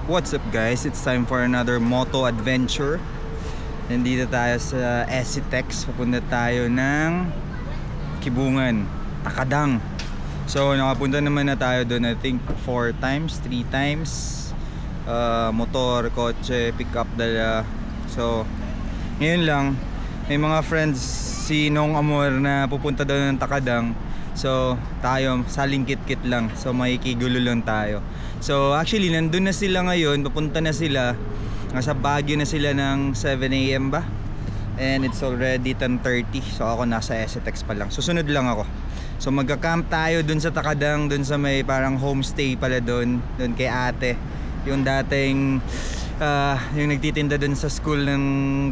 What's up guys? It's time for another moto adventure. Nandito tayo sa Esitex. Papunta tayo ng Kibungan, Takadang. So nakapunta naman na tayo doon, I think 4 times, 3 times. Motor, kotse, pick up dala. So ngayon lang may mga friends si Nong Amor na pupunta doon ng Takadang. So tayo salingkit-kit lang. So makikigulo lang tayo. So actually nandun na sila ngayon, papunta na sila. Nasa Baguio na sila ng 7 AM ba? And it's already 10:30. So ako nasa Esitex pa lang. Susunod lang ako. So magka-camp tayo dun sa Takadang, dun sa may parang homestay pala dun kay ate. Yung dating yung nagtitinda dun sa school ng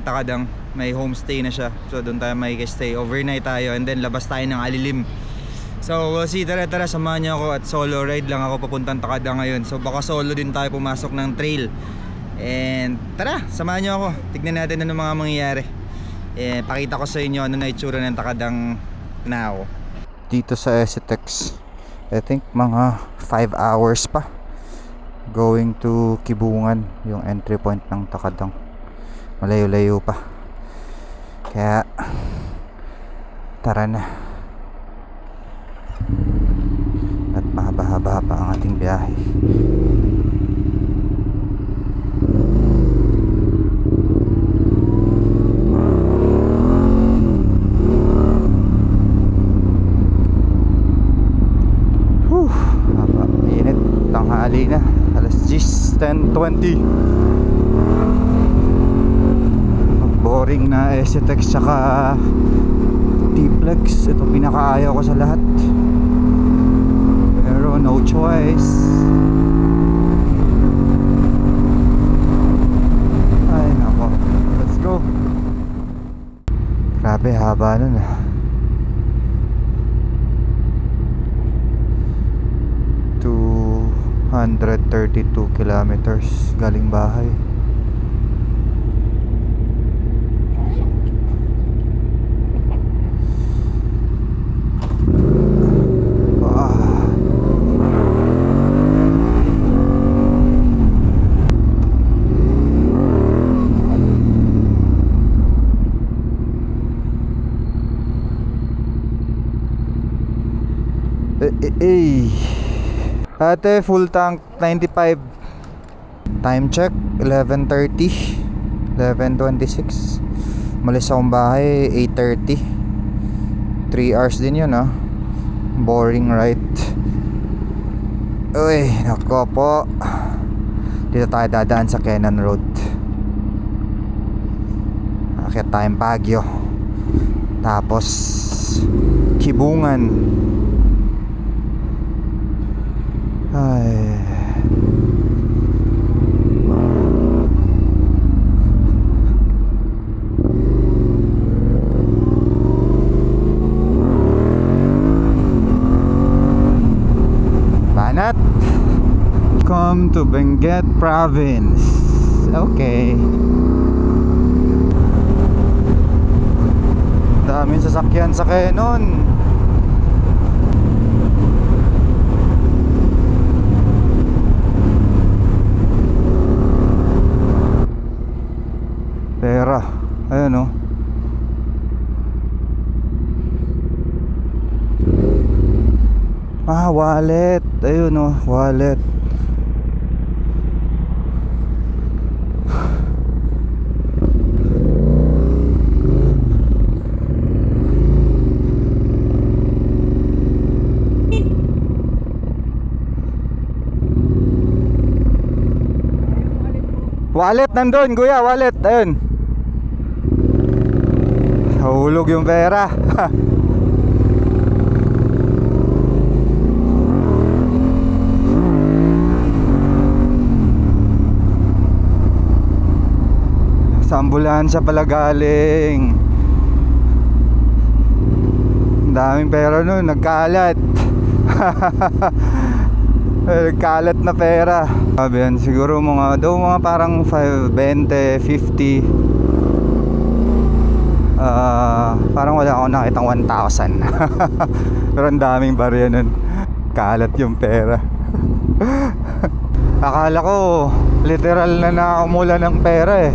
Takadang, may homestay na siya. So dun tayo makikistay, overnight tayo, and then labas tayo ng Alilim. So we'll see, tara samahan niyo ako at solo ride lang ako papuntang Takadang ngayon. So baka solo din tayo pumasok ng trail. And tara, samahan niyo ako. Tignan natin ano mga mangyayari. Pakita ko sa inyo ano na itsura ng Takadang now. Dito sa Esitex, I think mga 5 hours pa going to Kibungan, yung entry point ng Takadang. Malayo-layo pa. Kaya tara na. At mahaba-haba pa ang ating biyahe. Haba, init, tanghali na, alas 10:20. Boring na Esitex tsaka T-Flex. Ito pinakaayaw ko sa lahat, pero no choice. Ay nako, let's go. Grabe haba nun ah. 232 kilometers galing bahay. Ate, full tank 95. Time check 11:30, 11:26. Malis akong bahay 8:30. 3 hours din yun ah. Boring right. Uy, nako po. Dito tayo dadaan sa Kenan Road. Akit tayong Baguio, tapos Kibungan. Ay. Banat. Come to Benguet Province. Okay. Daming sasakyan sa Kenon. Pera, ayun o. Wallet. Ayun o, wallet. Wallet nandun, kuya, wallet. Ayun. Hulog yung pera. Sa ambulansya pala galing. Ang daming pera nun, nagkalat. Nagkalat na pera. Sabi yan, siguro mga parang 5, 20, 50. Parang wala ako nakitang 1,000. Pero ang daming barya nun. Kalat yung pera. Akala ko literal na nakumula ng pera eh.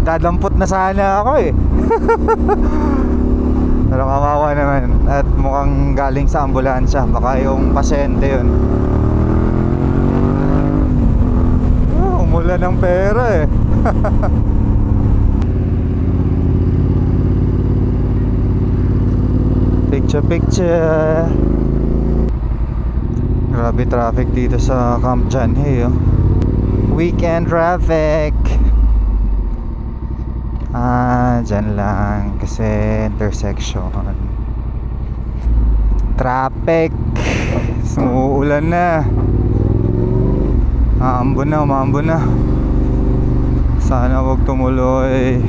Dadampot na sana ako eh. Pero kawawa naman. At mukhang galing sa ambulansya. Baka yung pasyente yun. Umula ng pera eh. Picture. Grabe traffic dito sa Camp John Hay oh. Weekend traffic. Dyan lang kasi intersection. Traffic. Umuulan na. Umaambon na. Sana wag tumuloy.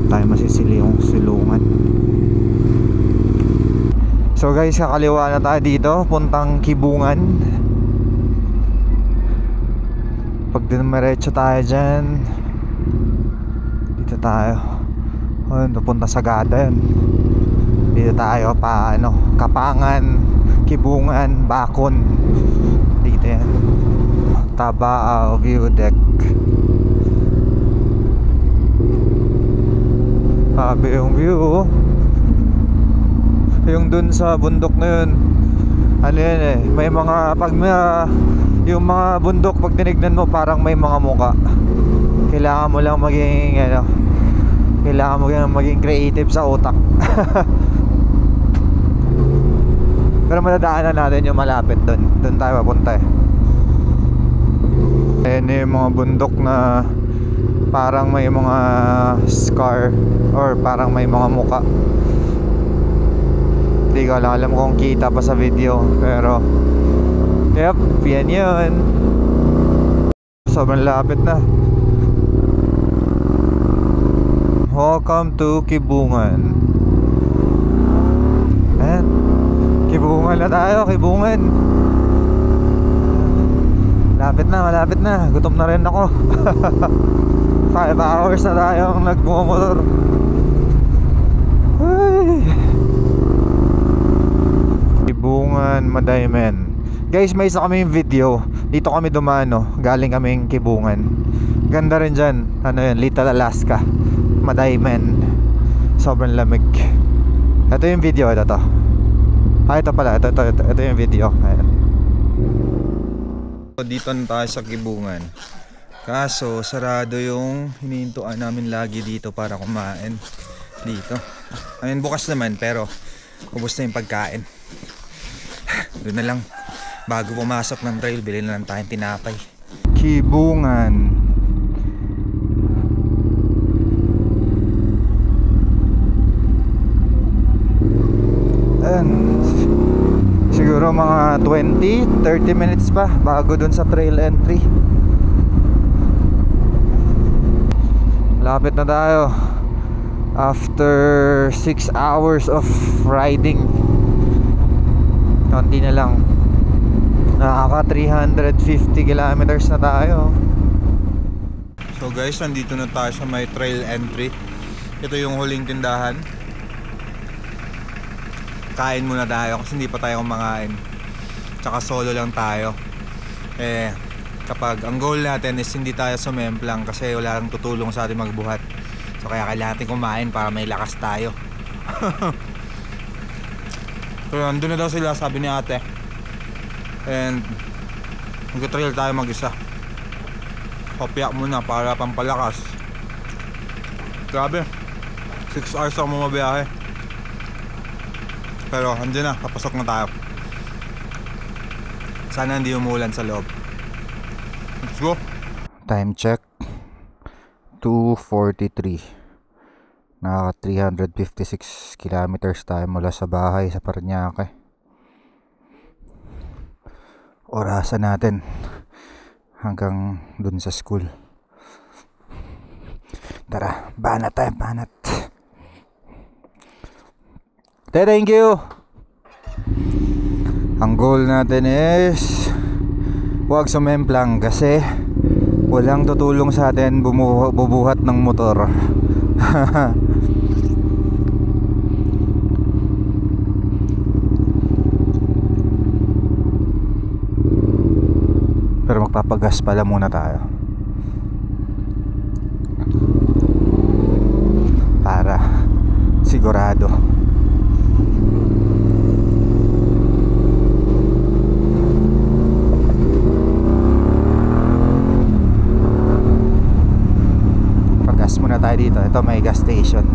Tayo masisili yung silungan. So guys, kakaliwa na tayo dito, puntang Kibungan. Pag dumiretso tayo dyan, dito tayo. Punta sa Gada yun. Dito tayo pa Kapangan, Kibungan, Bakon. Dito yan. Tabao View Deck. Sabi yung view yung dun sa bundok na yun, yan eh, may mga yung mga bundok pag tinignan mo parang may mga muka. Kailangan mo lang maging creative sa utak. Pero madadaanan natin yung malapit dun tayo papunta eh. Ayan yung mga bundok na parang may mga scar or parang may mga muka. Hindi ko alam kung kita pa sa video, pero yep, yan yun. Sobrang lapit na. Welcome to Kibungan. Ayan, Kibungan na tayo, Kibungan. Malapit na. Gutom na rin ako. 5 hours na tayong nagmumotor. Ay. Kibungan, Madaymen. Guys, may isa kaming video. Dito kami dumano, galing kaming Kibungan. Ganda rin dyan. Little Alaska, Madaymen. Sobrang lamig. Ito yung video, ito to. Ito pala, ito yung video. Ayan. Dito na tayo sa Kibungan. Kaso sarado yung hinihintuan namin lagi dito para kumain dito. Ayun, bukas naman pero ubos na yung pagkain. Doon na lang, bago pumasok ng trail, bilhin na lang tayong tinapay. Kibungan. Siguro mga 20-30 minutes pa bago dun sa trail entry. Lapit na tayo. After 6 hours of riding, konti na lang. Nakaka 350 kilometers na tayo. So guys, nandito na tayo sa may trail entry. Ito yung huling tindahan. Kain muna tayo kasi hindi pa tayo kumakain. Tsaka solo lang tayo. Kapag ang goal natin is hindi tayo sumemplang kasi wala lang tutulong sa atin magbuhat. So kaya kailangan natin kumain para may lakas tayo. So andun na daw sila, sabi ni ate. And mag-trail tayo mag-isa. Papiyak muna para pampalakas. Grabe, 6 hours ako mabiyahe. Pero andun na, papasok na tayo. Sana hindi umulan sa loob. Let's go. Time check 2:43. Nakaka 356 kilometers tayo mula sa bahay sa Parañaque. Orasan natin hanggang dun sa school. Tara, banat tayo, banat. Thank you. Ang goal natin is huwag sumemplang kasi walang tutulong sa atin bubuhat ng motor. magpapagas pala muna tayo para sigurado. Pagas muna tayo dito. Ito may gas station.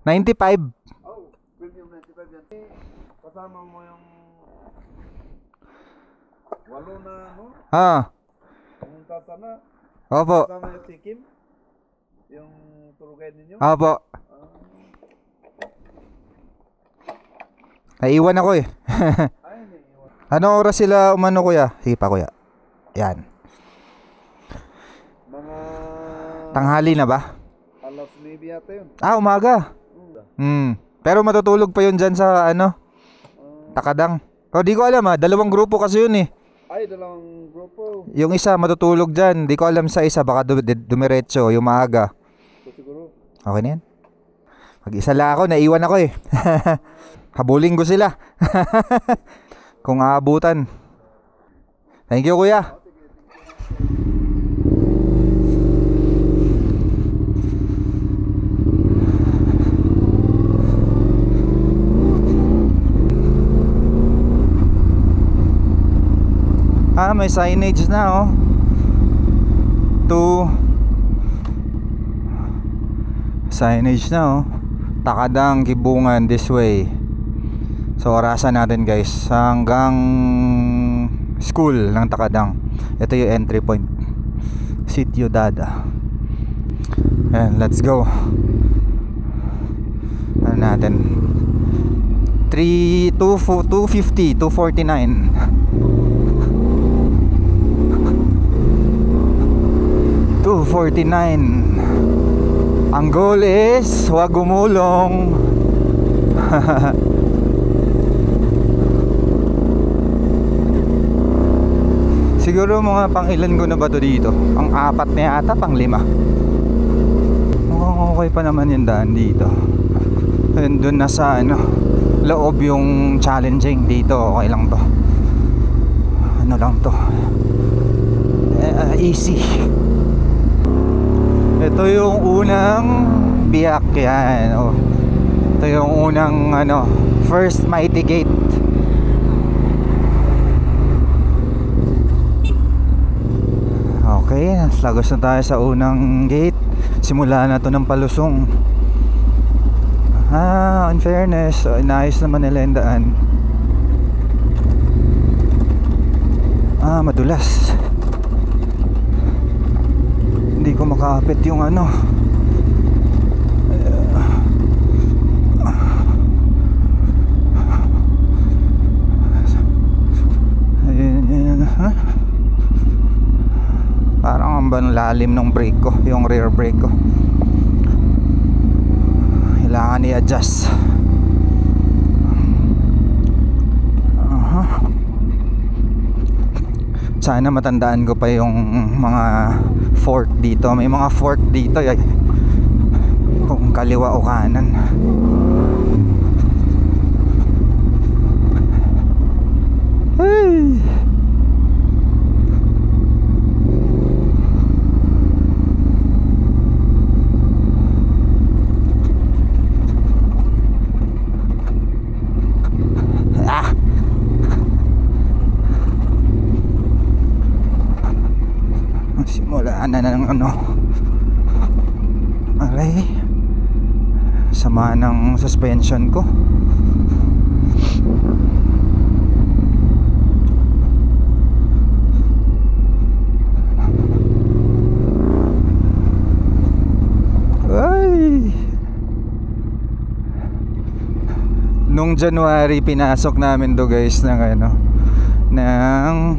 $95. Oh, premium 95 yan. Kasama mo yung walo na ano? Yung kasama. Opo. Kasama yung si Kim. Yung tour guide ninyo. Opo. Naiwan ako eh. Ay, naiwan. Ano oras sila umano kuya? Sige pa kuya. Yan. Mga Tanghali na ba? alas 9 yata yun. Umaga. Pero matutulog pa yun dyan sa ano? Takadang. O di ko alam dalawang grupo kasi yun eh. Ay, dalawang grupo. Yung isa matutulog dyan. Di ko alam sa isa, baka dumiretso yung maaga. So, siguro. Okay na yan. Mag-isa lang ako, naiwan ako eh. Habulin ko sila. Kung aabutan. Thank you kuya. May signage na signage na Takadang, Kibungan this way. So orasan natin guys hanggang school ng Takadang. Ito yung entry point, Sitio Dada. And let's go. Ano natin 250, 249. 249. Ang goal is huwag gumulong. Siguro mga pang ilan ko na ba to dito? Ang 4 na yata, pang 5. Mukhang okay pa naman yung daan dito. And dun na sa loob yung challenging. Dito okay lang to. Ano lang to, easy. Ito yung unang biyak yan. Ito yung unang first Mighty Gate. Okay, lagos na tayo sa unang gate. Simula na to ng palusong. In fairness, inayos naman nila yung daan. Madulas. Hindi ko makapit yung parang ang lalim ng brake ko, yung rear brake ko. Kailangan i-adjust. Sana matandaan ko pa yung mga fork dito. May mga fork dito kung kaliwa o kanan. Hey! Simulaan na ng aray, sama ng suspension ko. Ay, nung January pinasok namin do guys ng ng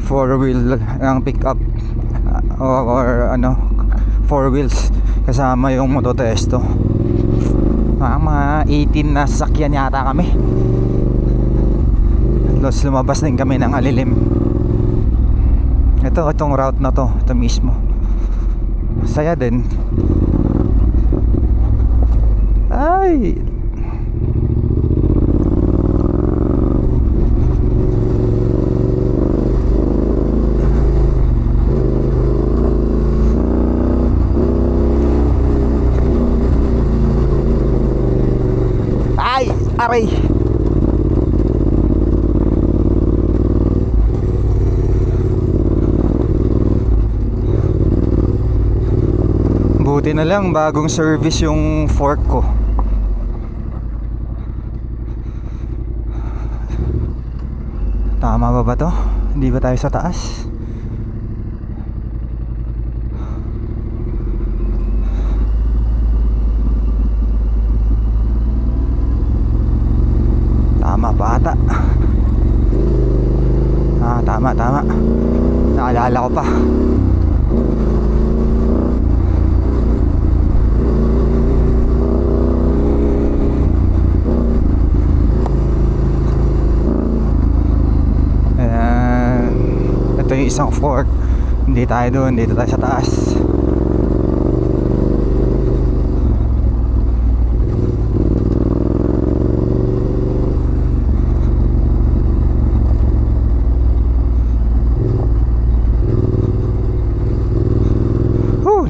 4-wheel ng pickup or 4 wheels kasama yung Mototesto. Mga 18 na sasakyan yata kami. Lumabas din kami ng Alilim. Itong route na to, ito mismo. Saya din. Ay. Ay, aray. Buti na lang bagong service yung fork ko. Tama ba to? Hindi ba tayo sa taas? Tama pa ata. Tama. Naalala ko pa. Ito yung isang fork. Hindi tayo doon, dito tayo sa taas.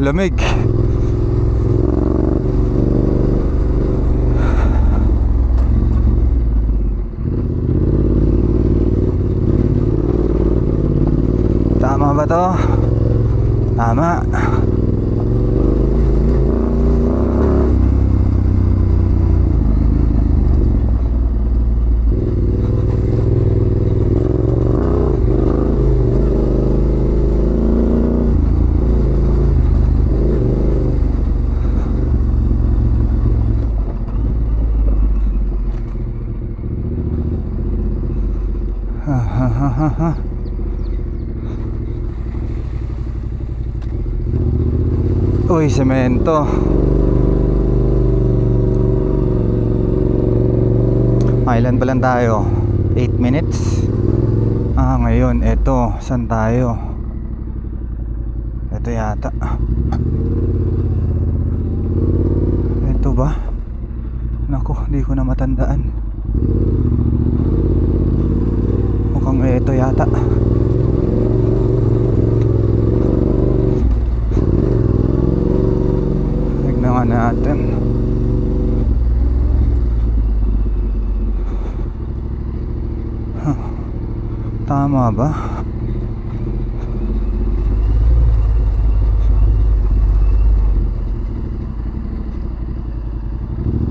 Lamig. Tama ba to? Tama. Uy, semento. Ilan pa lang tayo? 8 minutes. Ngayon, eto. Saan tayo? Eto yata. Eto ba? Naku, di ko na matandaan. Mukhang eto yata. Tignan natin. Tama ba?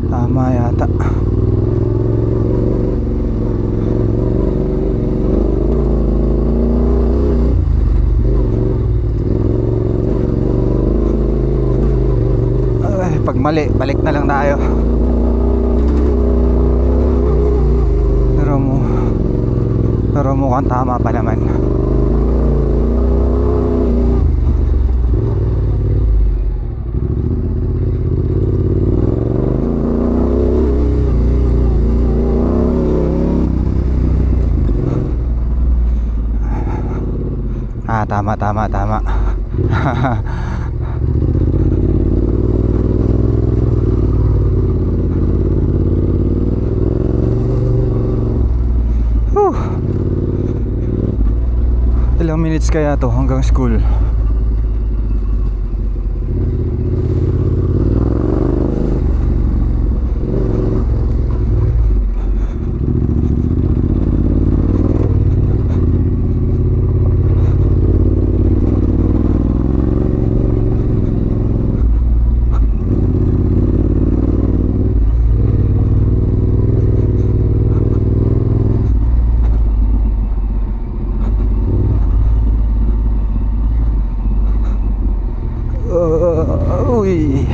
Tama yata. Pag mali, balik na lang tayo. Pero mukhang tama pa naman. Tama. Ilang minutes kaya to hanggang school? Uy.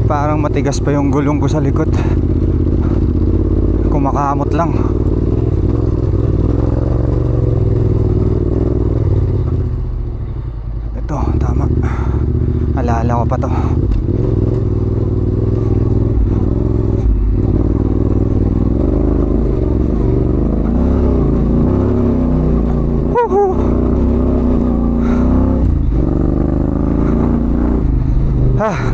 Parang matigas pa yung gulong ko sa likod. Kumakamot lang. Ito, tama. Alala ko pa to. Ah.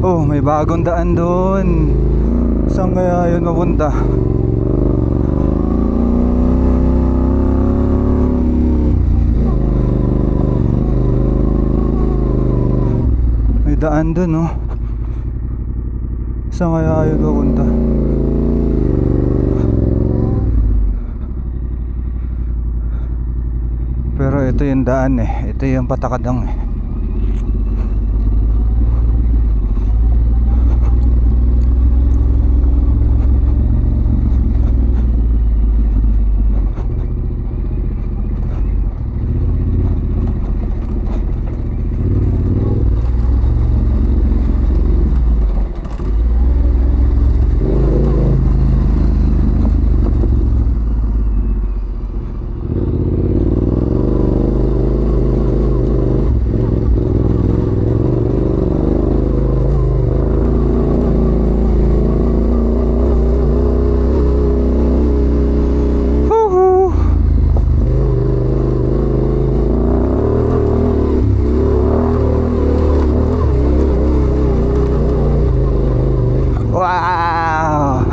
Oh, may bagong daan doon. Saan kaya yun mapunta? May daan doon, oh. Saan kaya yun mapunta? Pero ito yung daan eh. Ito yung patakadang eh. Wow!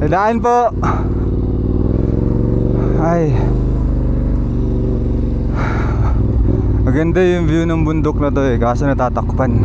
Daan po. Ay, maganda yung view ng bundok na to eh, kaso natatakpan.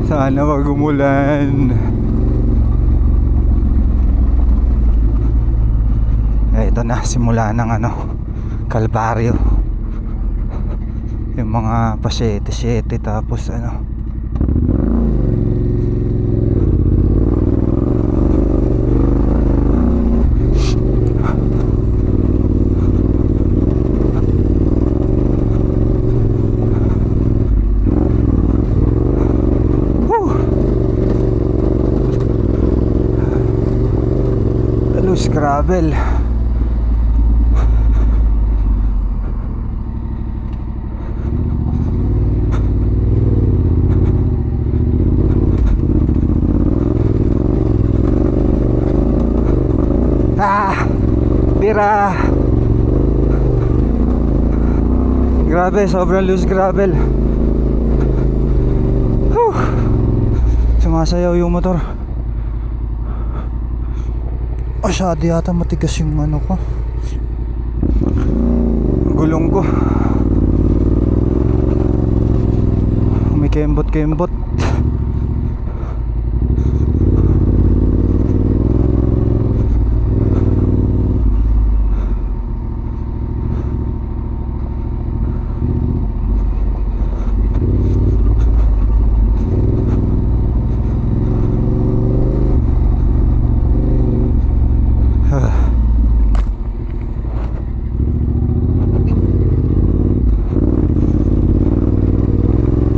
Sana wag umulan. Ito na, simula ng Kalbaryo. Yung mga pasyete-syete, tapos loose gravel. Tira. Grabe, sobrang loose gravel. Sumasayaw yung motor. Masyado yata matigas yung ko, gulong ko. May kembot-kembot.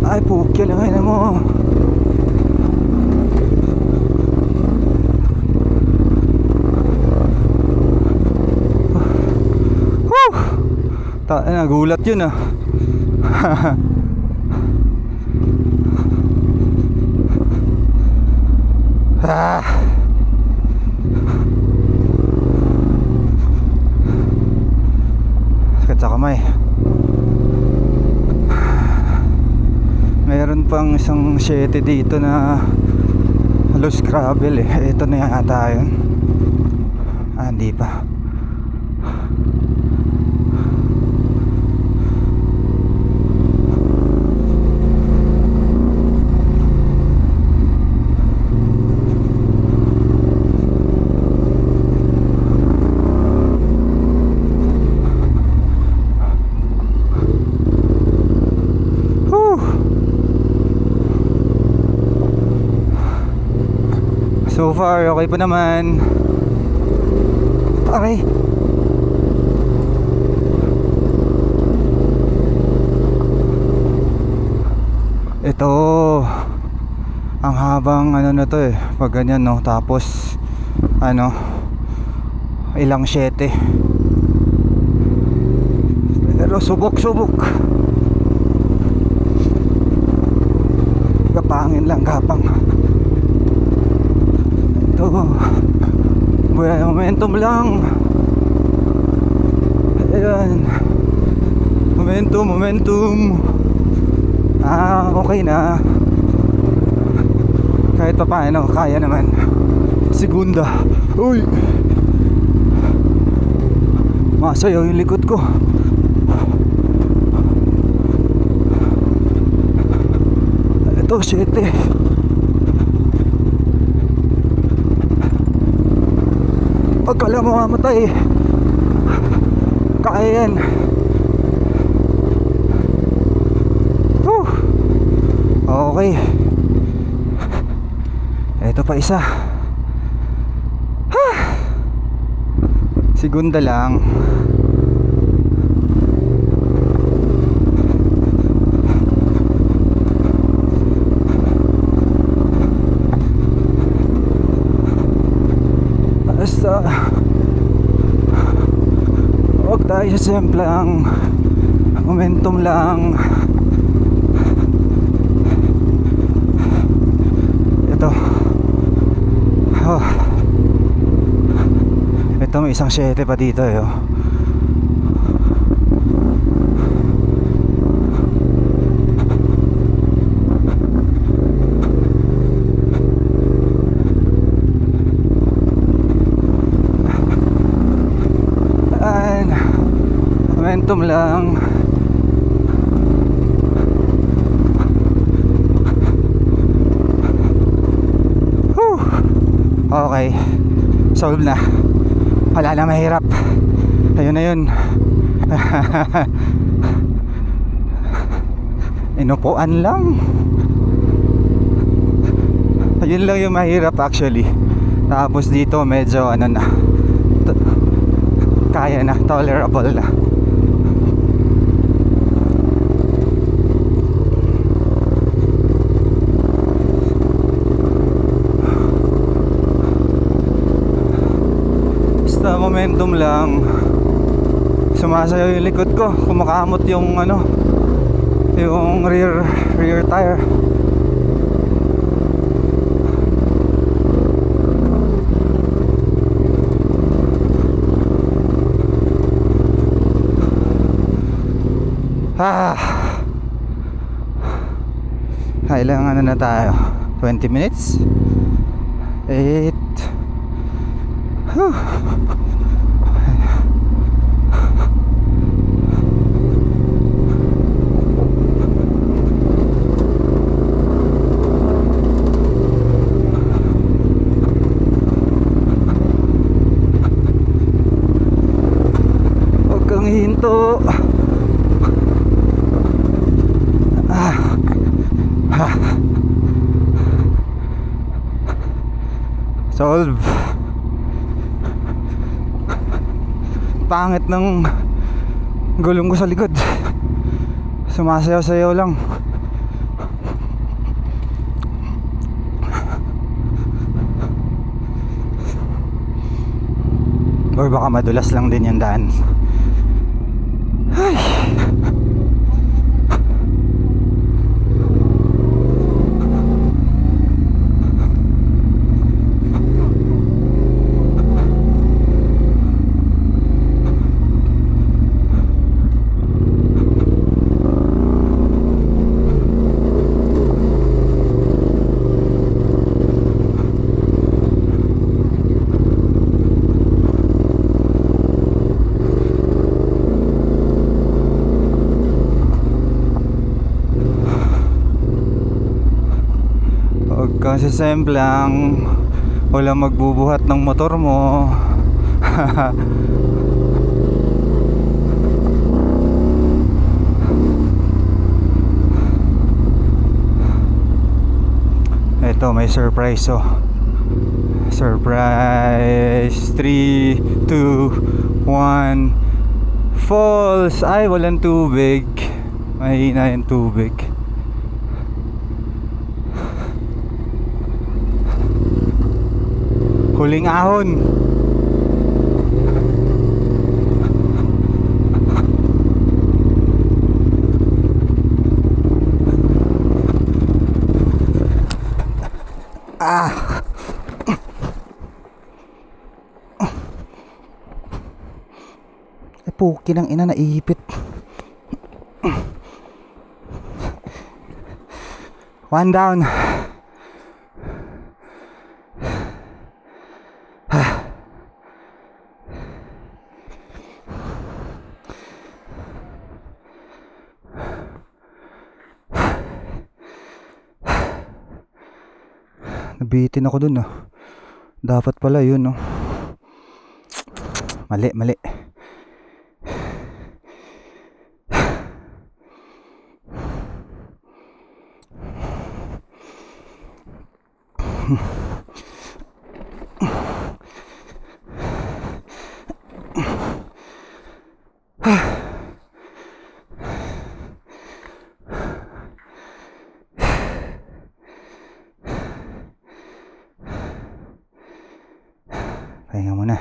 Ay, pukya lang ngayon mo. Nagulat yun ah. pang isang 7 dito na loose gravel eh. Ito na yata yun. Hindi pa. So far, okay pa naman. Okay. Ito ang habang ano na to eh, pag ganyan no. Tapos ano, ilang 7. Pero subok-subok. Kapangin lang, kapang. Ito, buhay momentum lang. Ayan, momentum. Okay na. Kahit pa paano, kaya naman. Segunda. Uy, masayaw yung likod ko. Ito, 7. Pagkala mo mamatay, kaya yan. Okay. Ito pa isa. Segunda lang. Basta huwag tayo sa semplang momentum lang. Ito, ito may isang 7 pa dito eh. Momentum lang. Okay, solve na. Wala na mahirap. Ayun na yun. Inupuan lang. Ayun lang yung mahirap actually. Tapos dito medyo ano na, kaya na, tolerable na. Basta momentum lang. Sumasayaw yung likod ko, kumakamot yung ano, yung rear tire. Ilang ano na tayo, 20 minutes, 8. Huwag kang hihinto. Solve. Pangit ng gulong ko sa likod. Sumasayaw-sayaw lang. Or baka madulas lang din yung daan. Ay. masisemplang, walang magbubuhat ng motor mo. Ito may surprise, oh. Surprise. 3, 2, 1. Falls. Ay, walang tubig. Mahina yung tubig. Huling ahon. Puki ng ina, naipit. One down. Nabitin ako dun, oh. Dapat pala yun, oh. Mali. Pahinga muna.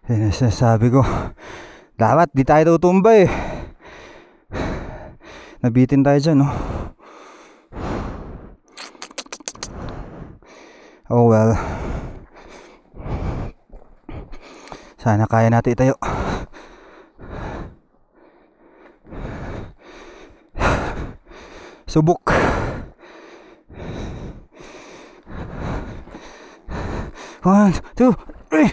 Yan ang sinasabi ko. Dapat di tayo tutumba, eh. Nabitin tayo dyan, no? Oh well. Sana kaya natin itayo. Subok. One, two, three.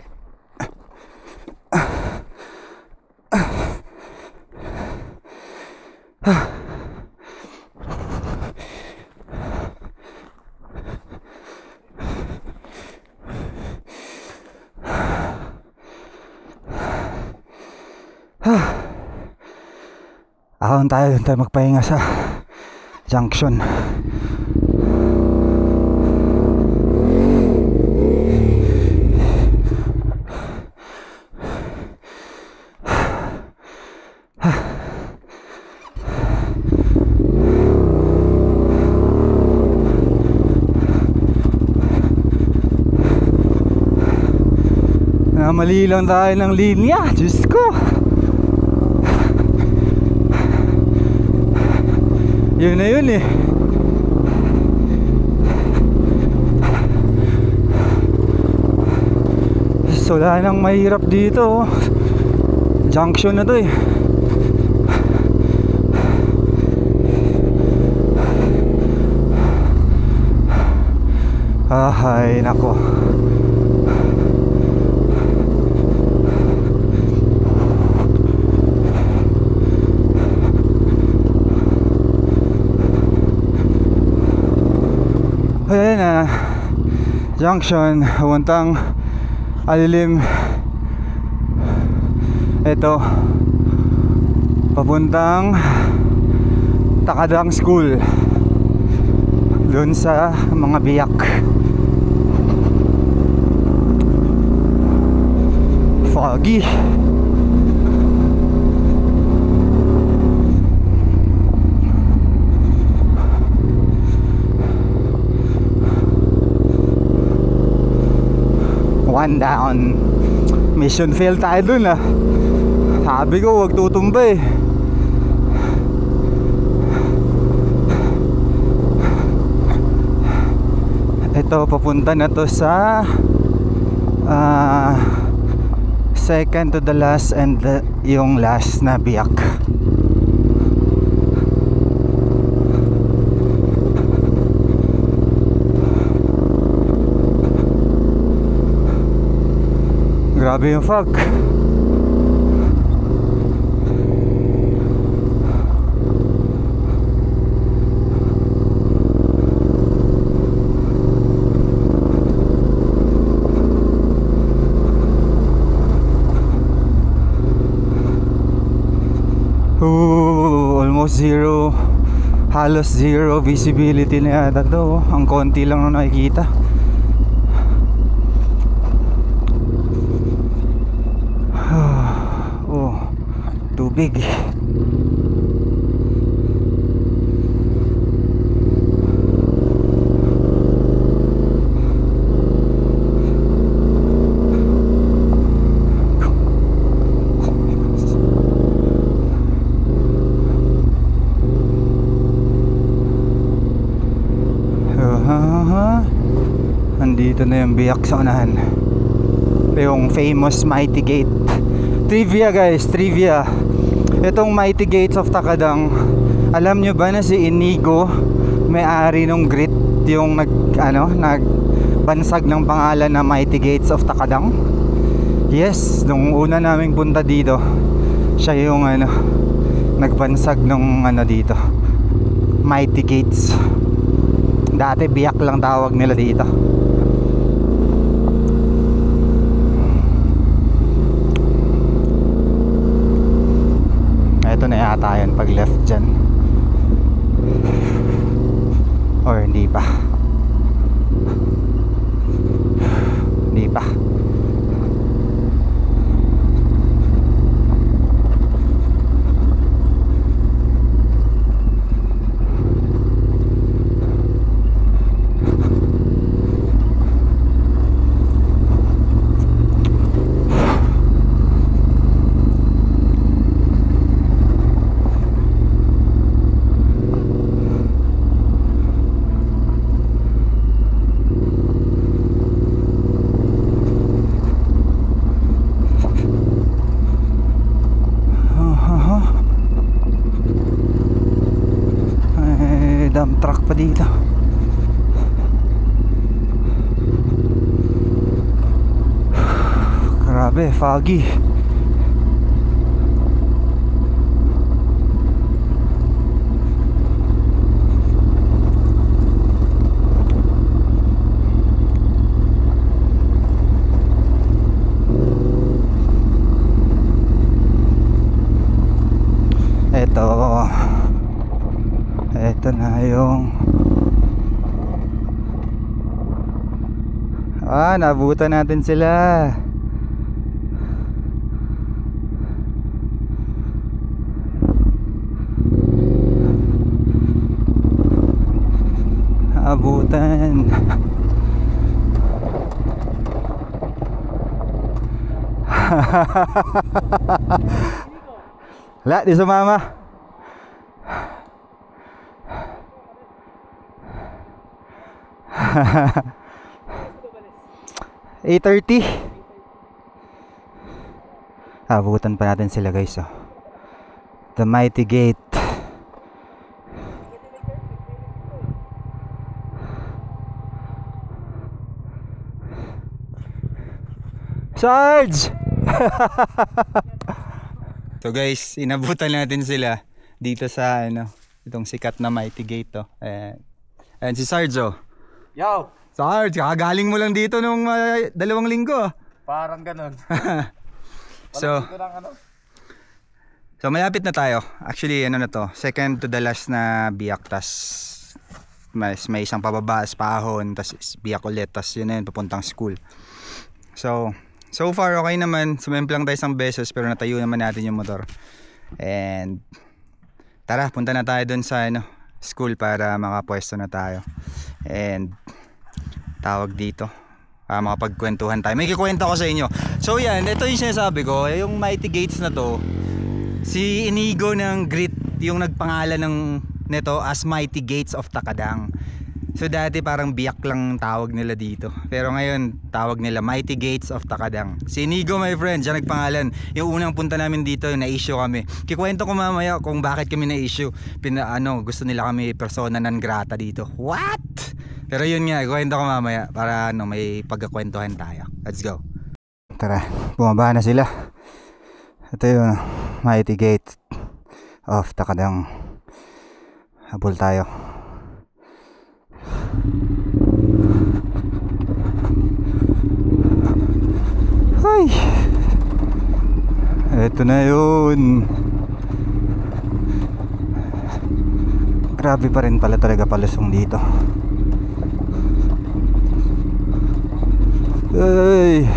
Doon tayo magpahinga sa junction. Mali lang tayo ng linya, Diyos ko. Yun na yun, eh. So wala nang mahirap dito, oh. Junction na to, eh. Ay, nako. Ayan na, junction, puntang Alilim. Ito, papuntang Takadang School, doon sa mga biyak. Foggy. One down. Mission fail tayo dun, ah. Sabi ko wag tutumba, eh. Ito, papunta na to sa second to the last and yung last na biyak. Grabe yung fog. almost zero, halos zero visibility na yata to. Ang konti lang na nakikita. Oh, tubig. Andito na yung biyak sa unahan, yung famous Mighty Gate. Trivia guys, trivia. Itong Mighty Gates of Takadang, alam nyo ba na si Inigo, may-ari nung grit, yung nagbansag ng pangalan na Mighty Gates of Takadang? Yes, nung una naming punta dito, siya yung nagbansag ng dito, Mighty Gates. Dati biyak lang tawag nila dito. Ito na yata yun pag left dyan, or hindi pa. Hindi pa. Dump truck pa dito. Grabe, foggy. Ito na yung nabutan natin sila. Abutan. Wala, di sumama. 8:30. Abutan pa natin sila guys. The Mighty Gate. Sarge! So guys, inabutan natin sila dito sa itong sikat na Mighty Gate to. Ayan si Sarge. Yo! Sarge, kakagaling mo lang dito nung 2 linggo. Parang ganun. So malapit na tayo. Actually na to, second to the last na biyak. Tas may isang pababa, pahon, tas biyak ulit, tas yun na yun, papuntang school. So far okay naman. Sumemplang tayo isang beses pero natayo naman natin yung motor. And tara, punta na tayo dun sa school para makapwesto na tayo. And tawag dito, makapagkwentuhan tayo. May kikwento ko sa inyo. So yan, ito yung sinasabi ko, yung Mighty Gates na to, si Inigo ng grit yung nagpangalan nito as Mighty Gates of Takadang. So dati parang biyak lang tawag nila dito, pero ngayon tawag nila Mighty Gates of Takadang. Si Inigo, my friend, siya nagpangalan. Yung unang punta namin dito, na-issue kami. Kikwento ko mamaya kung bakit kami na-issue. Gusto nila kami persona non grata dito. What? Pero yun nga, kwento ko mamaya para may pagkakwentuhan tayo. Let's go. Tara, bumaba na sila. Ito yung Mighty Gate of Takadang. Habol tayo. Ay, ito na yun. Grabe pa rin pala talaga palusong dito. Ay.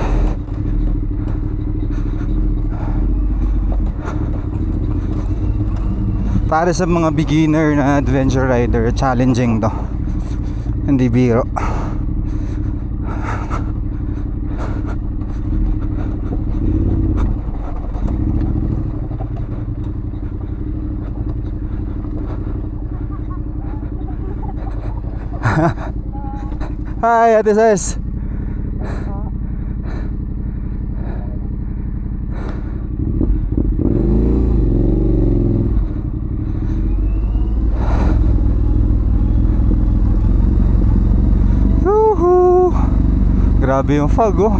Para sa mga beginner na adventure rider, challenging to. Hindi biro. Hi, Ate Ses. Woohoo! Grabe yung fog, oh.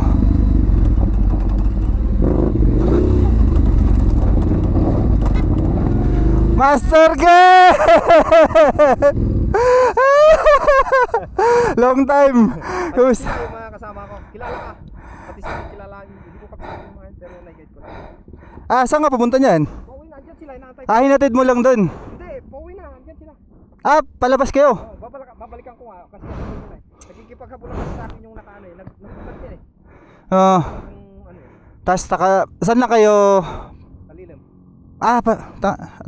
Master K! Long time. Kamusta? Yung mga kasama ko, kilala ka. Pati sila kilala, hindi ko kapatid yung mga pero na-guide ko lang. Saan ka pupunta niyan? Pauwi na, andyan sila, inaantay. Hinatid mo lang dun. Hindi, pauwi na, andyan sila. Palabas kayo. Oh, babalikan ko nga, kasi nagkikipaghabulan kasi sa akin yung nakaano eh, nagpuntan yan eh. Yung ano eh, Tas saan na kayo? Talilim.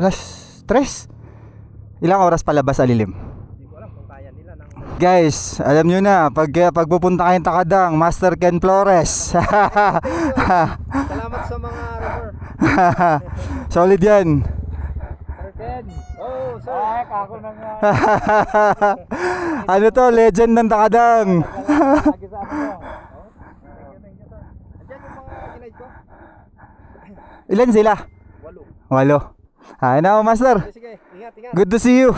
Alas 3? Ilang oras palabas Alilim? Hindi ko alam kung kaya nila ng... Guys, alam nyo na, pagpupunta kayong Takadang, Master Ken Flores. Salamat sa mga rover. Solid yan. Sir Ken. Oh, sir. Ay, ako na nga. Ano to, legend ng Takadang. Lagi sa ano mo. Thank you, sir. Andyan yung mga ginaid ko. Ilan sila? 8. Ay na, Master. Sige, ingat. Good to see you.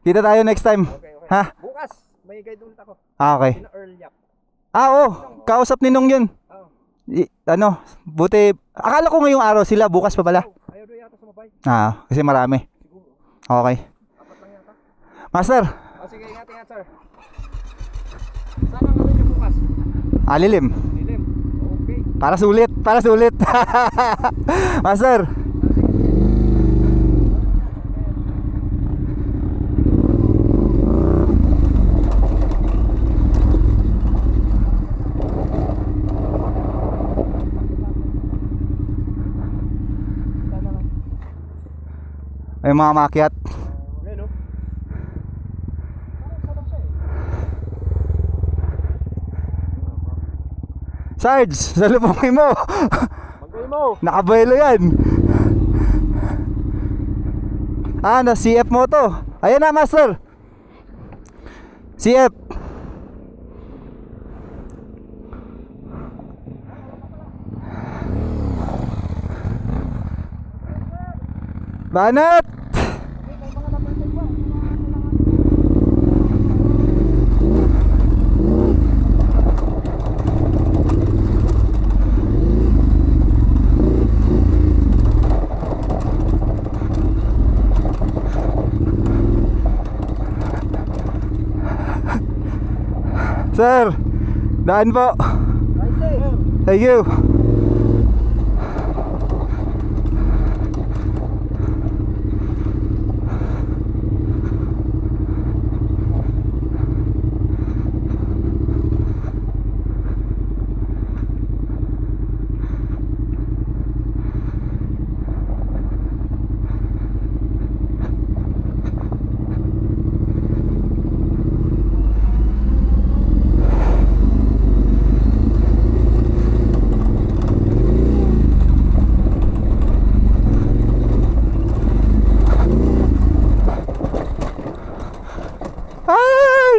Kita tayo next time. Okay. Ha? Bukas, may guide ulit ako. Okay. Sina Earl Yap. Kausap ni Nong yun. Oo. Buti. Akala ko ngayong araw sila, bukas pa pala. Ayaw doon yata sumabay. Kasi marami. Siguro. Okay. 4 lang yata. Master, Sige, ingat, sir. Saan ang ano niyo bukas? Alilim. Dilim. Okay. Para sulit. Master. Ay mga makyat. Ano? Sarge, salubungin mo. Magay mo. Nakabuelo yan. Na CF mo to. Ayan na, Master. CF. Banat. Sir, daan po. Thank you.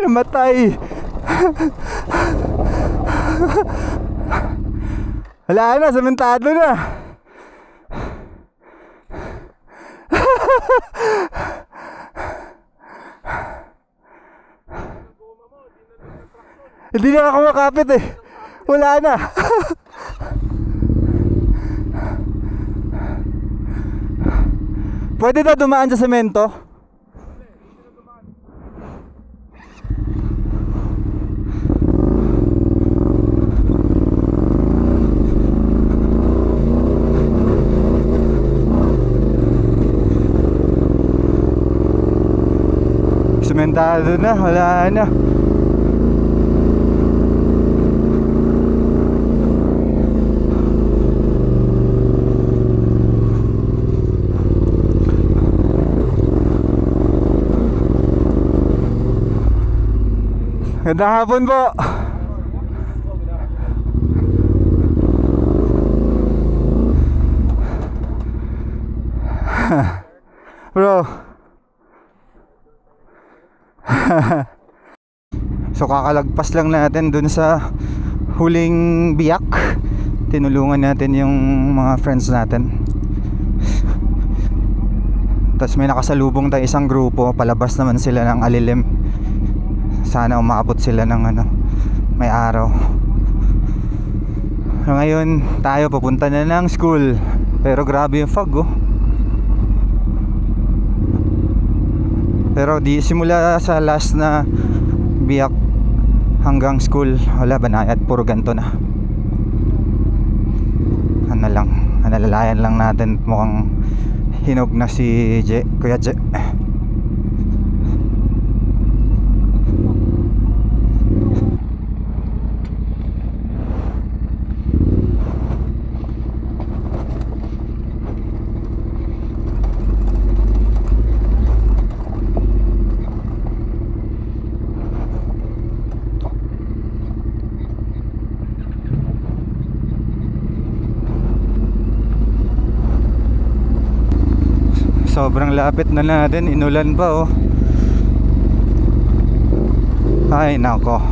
Namatay. Wala na, sementado na. Hindi na ako makapit eh. Wala na. Pwede na dumaan sa semento? Tarantado na, wala na. Gandang hapon po. Bro. So kakalagpas lang natin dun sa huling biyak. Tinulungan natin yung mga friends natin. Tapos may nakasalubong tayo isang grupo. Palabas naman sila ng Alilim. Sana umabot sila ng may araw. So ngayon tayo papunta na ng school. Pero grabe yung fog oh. Pero di simula sa last na biyak hanggang school, wala, banayad, puro ganto na. Ano lang, nalalayan lang natin. Mukhang hinog na si Kuya Je. Sobrang lapit na natin, inulan pa oh. Ay nako.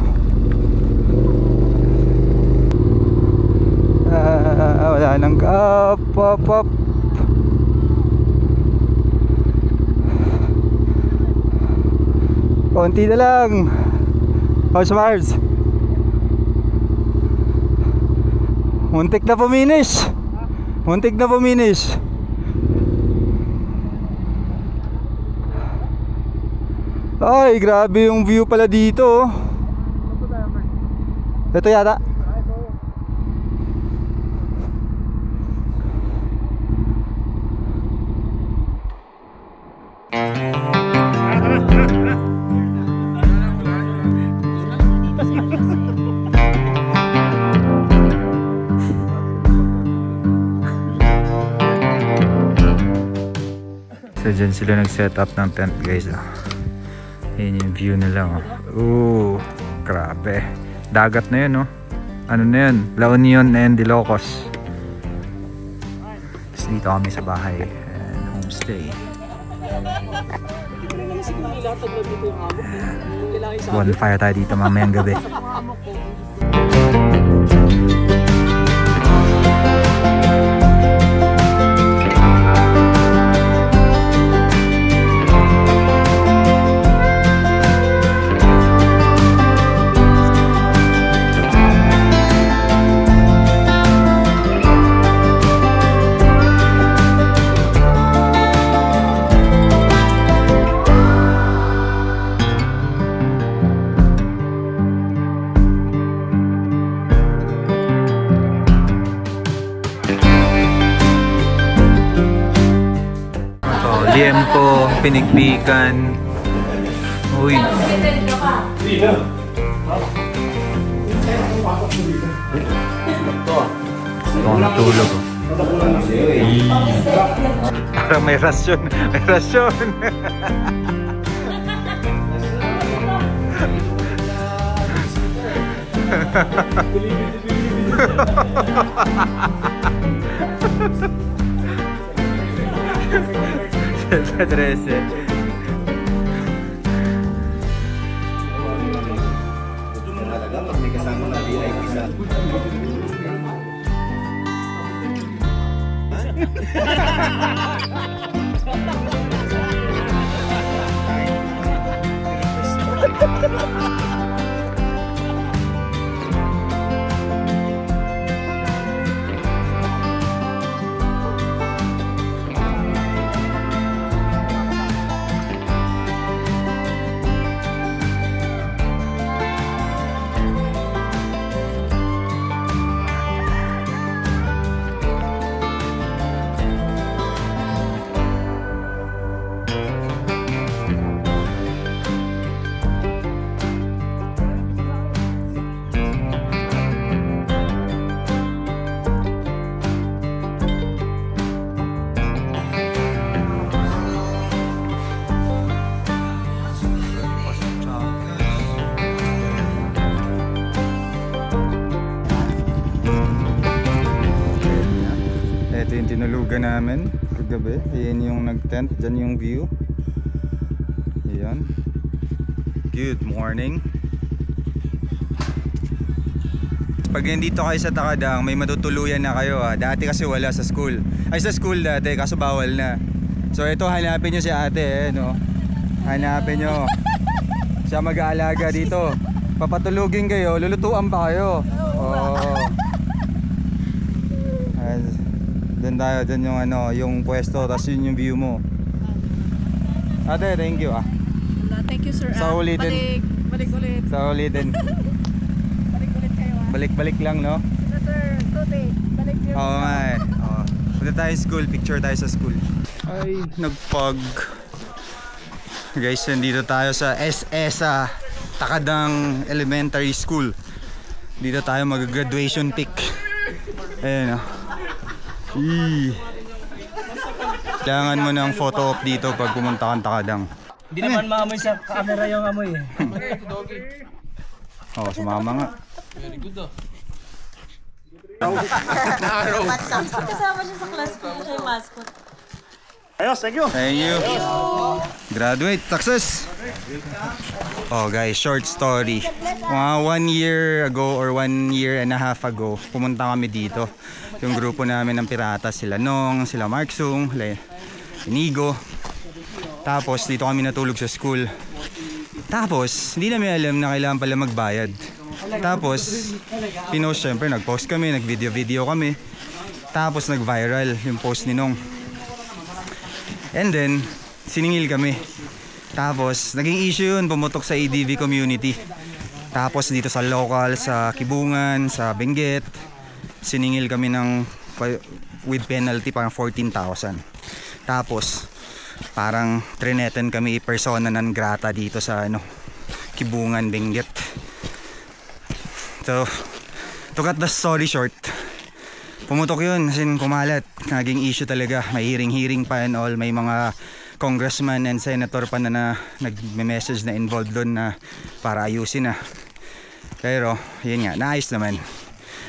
Wala nang up. Konti na lang. How's Mars? Muntik na puminish. Ay, grabe yung view pala dito oh. Ito yata. So dyan sila nag-set up ng tent guys ah. Yun yung view nila oh. Grabe. Dagat na yun oh. Ano na yun? La Union and Ilocos. Tapos dito kami sa bahay and homestay. Bonfire tayo dito mamayang gabi. Liempo, Pinigpikan. Uy. Ito ang natulog. Parang may rasyon. May rasyon. Sa 13. May kasama na VIP sa tulugan namin kagabi. Ayan yung nag-tent, dyan yung view. Ayan. Good morning. Pag nandito kayo sa Takadang, may matutuluyan na kayo ha. Dati kasi wala sa school. Ay sa school dati, kaso bawal na. So ito, hanapin nyo si ate no? Hanapin nyo. Siya mag-aalaga dito. Papatulugin kayo, lulutuan pa kayo. Oh. Doon tayo, doon yung yung pwesto, tapos yun yung view mo. Ate, thank you Thank you sir. Sa ulitin. Balik ulit. Sa ulitin. Balik ulit kayo Balik-balik lang no? Ito sir, today. Balik yun. Oo nga eh. Punta tayo school, picture tayo sa school. Ay, nagpag. Guys, nandito tayo sa SS Takadang Elementary School. Dito tayo mag-graduation pic. Ayan Kailangan mo ng photo op dito pag pumunta kang Takadang. Hindi naman maamoy sa camera yung amoy eh. Sumama nga. Very good Kasama siya sa class ko, siya yung mascot. Ayos, thank you. Thank you. Graduate, success. Guys, short story. Mga 1 year ago or 1 year and a half ago, pumunta kami dito. Yung grupo namin ng pirata, sila Nong, sila Mark Sung, Inigo. Tapos dito kami natulog sa school. Tapos hindi namin alam na kailangan pala magbayad. Tapos pinost, syempre nag-post kami, nag-video kami. Tapos nag-viral yung post ni Nong. And then siningil kami. Tapos naging issue yun, pumutok sa ADV community. Tapos dito sa local, sa Kibungan, sa Benguet, siningil kami ng with penalty parang 14,000. Tapos parang trineten kami persona non grata dito sa Kibungan, Benguet. So to cut the story short, pumutok yun, as in kumalat, naging issue talaga, may hearing pa and all, may mga congressman and senator pa na nagme-message na involved doon na para ayusin na. Pero yun nga, naayos naman.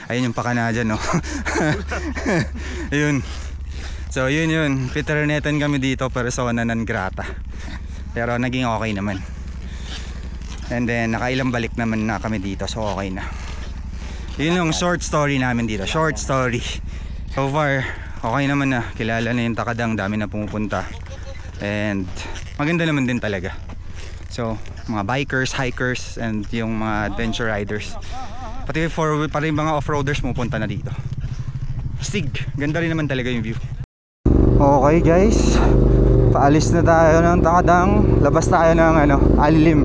Ayun yung pakana dyan Ayun. So yun, pitranetan kami dito persona non grata. Pero naging okay naman. And then nakailang balik naman na kami dito, so okay na. Yun yung short story namin dito, short story. So far okay naman na, kilala na yung Takadang, dami na pumupunta. And maganda naman din talaga. So mga bikers, hikers, and yung mga adventure riders, pati yung mga off-roaders pumupunta na dito. Stig, ganda rin naman talaga yung view. Okay guys, paalis na tayo ng Takadang. Labas tayo ng Alilim,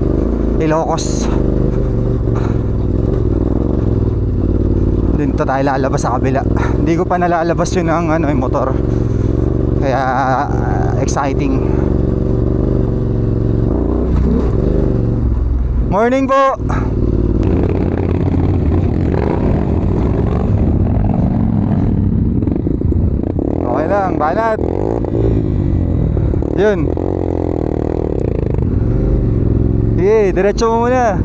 Ilocos. Dito tayo lalabas sa kabila. Hindi ko pa nalalabas yun ng yung motor. Kaya exciting. Morning po. Okay lang, banat. Yun. Sige, diretso mo muna.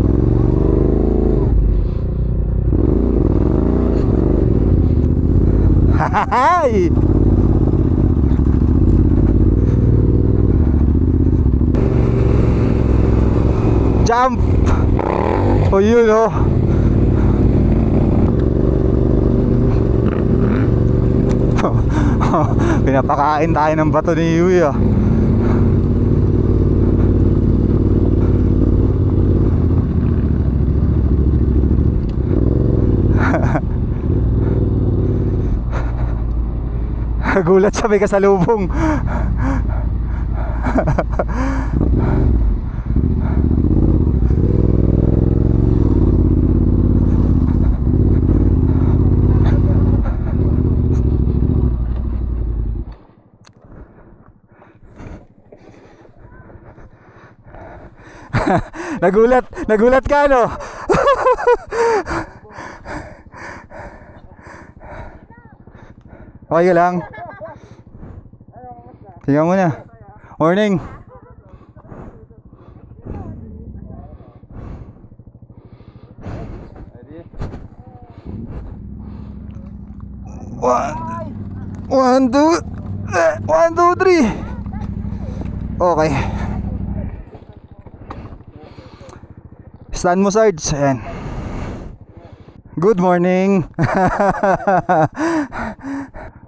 Hahahay! Jump! O yun pinapakain tayo ng bato ni Yui Gulat sa may kasalubong. Nagulat ka Okay ka lang? Tingnan mo na. Morning. One, two. 1, 2, 3. Okay. Stand mo, Sarge. Ayan. Good morning.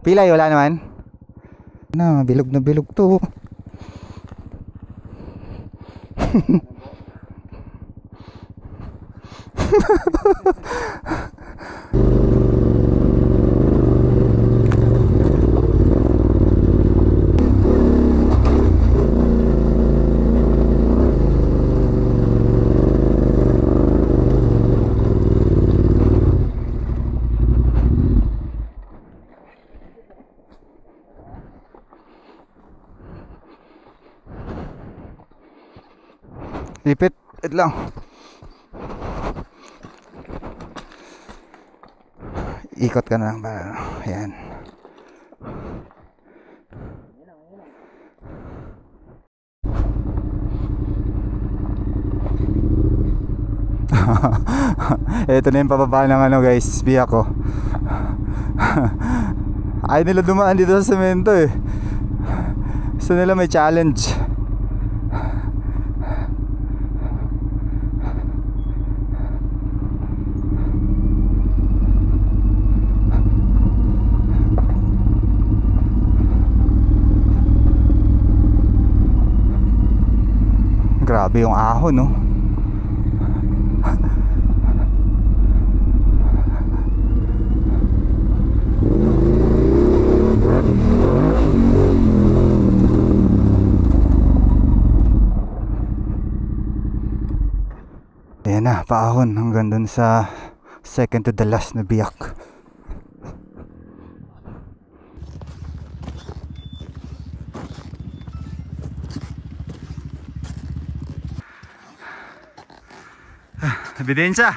Pilay, wala naman. Bilog na bilog to. Ipit, it lang. Ikot ka na lang ba? Ayan. Ito na yung pababa ng ano guys, biyak ko. Ayaw nila dumaan dito sa semento eh. Gusto nila may challenge. Grabe yung ahon, no? Ayan na, paahon hanggang dun sa second to the last na biyak. Ebidensya.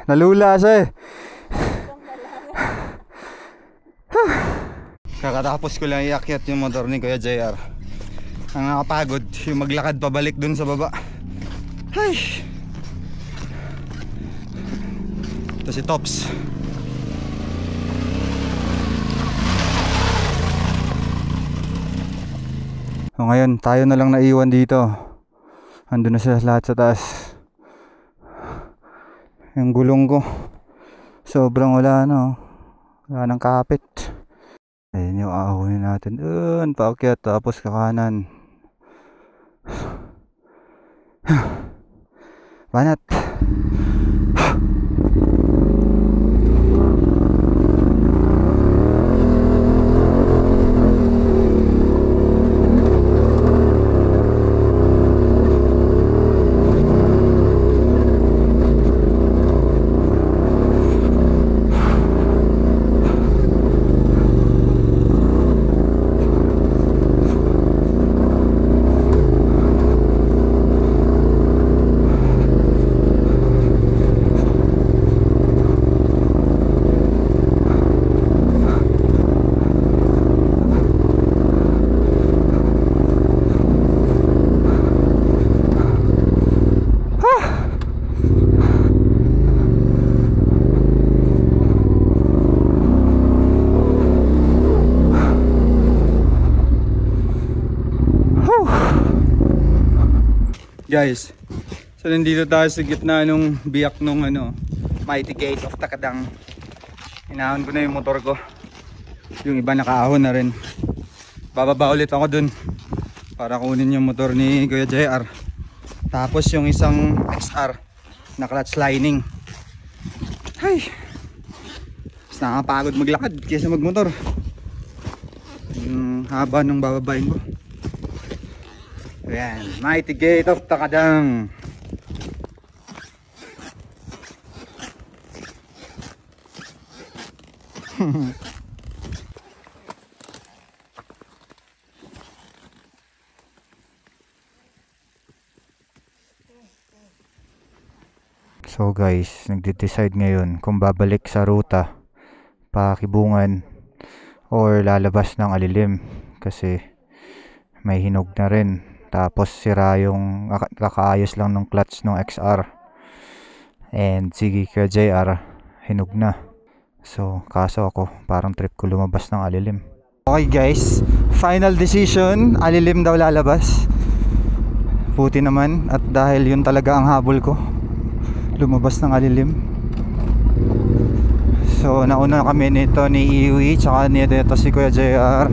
Nalula siya eh. Kakatapos ko lang iakyat yung motor ni Kuya JR. Ang nakapagod yung maglakad pabalik dun sa baba. Ay. Ito si Tops. So ngayon tayo na lang naiwan dito. Andun na sila lahat sa taas. Yung gulong ko sobrang wala no. Wala nang kapit. Ayun yung ahonin natin. Doon paakyat tapos kakanan. Banat. Guys, so nandito tayo sa gitna nung biyak nung ano, Mighty Gate of Takadang. Inahon ko na yung motor ko. Yung iba nakaahon na rin. Bababa ulit ako dun para kunin yung motor ni Kuya JR. Tapos yung isang XR na clutch lining. Ay, mas nakakapagod maglakad kaysa magmotor. Yung haba ng bababain ko. Ayan, Mighty Gate of Takadang. So guys, nagde-decide ngayon kung babalik sa ruta pa Kibungan or lalabas ng Alilim kasi may hinog na rin, tapos sira yung kakaayos lang ng clutch ng XR, and sige Kuya JR, hinog na. So kaso ako, parang trip ko lumabas ng Alilim. Okay guys, final decision, Alilim daw lalabas. Puti naman, at dahil yun talaga ang habol ko, lumabas ng Alilim. So nauna kami nito ni Iwi tsaka nito si Kuya JR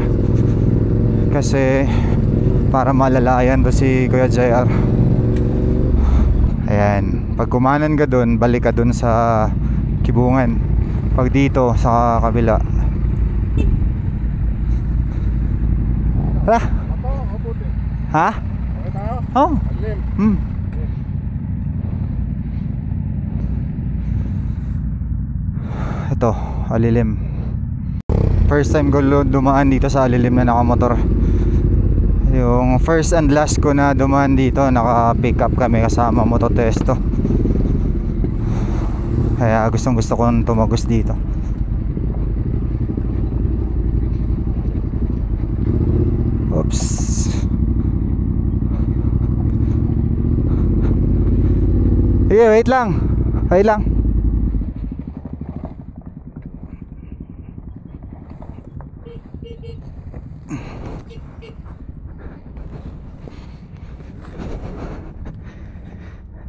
kasi para malalayan to si Kuya JR. Ayan, pag kumanan ka dun, balik ka dun sa Kibungan. Pag dito sa kabila, ha? Oh. Ito, Alilim. First time ko dumaan dito sa Alilim na nakamotor. Yung first and last ko na dumaan dito, naka-pick up kami kasama Mototesto. Kaya gustong gusto kong tumagos dito. Oops. Sige, wait lang. Wait lang.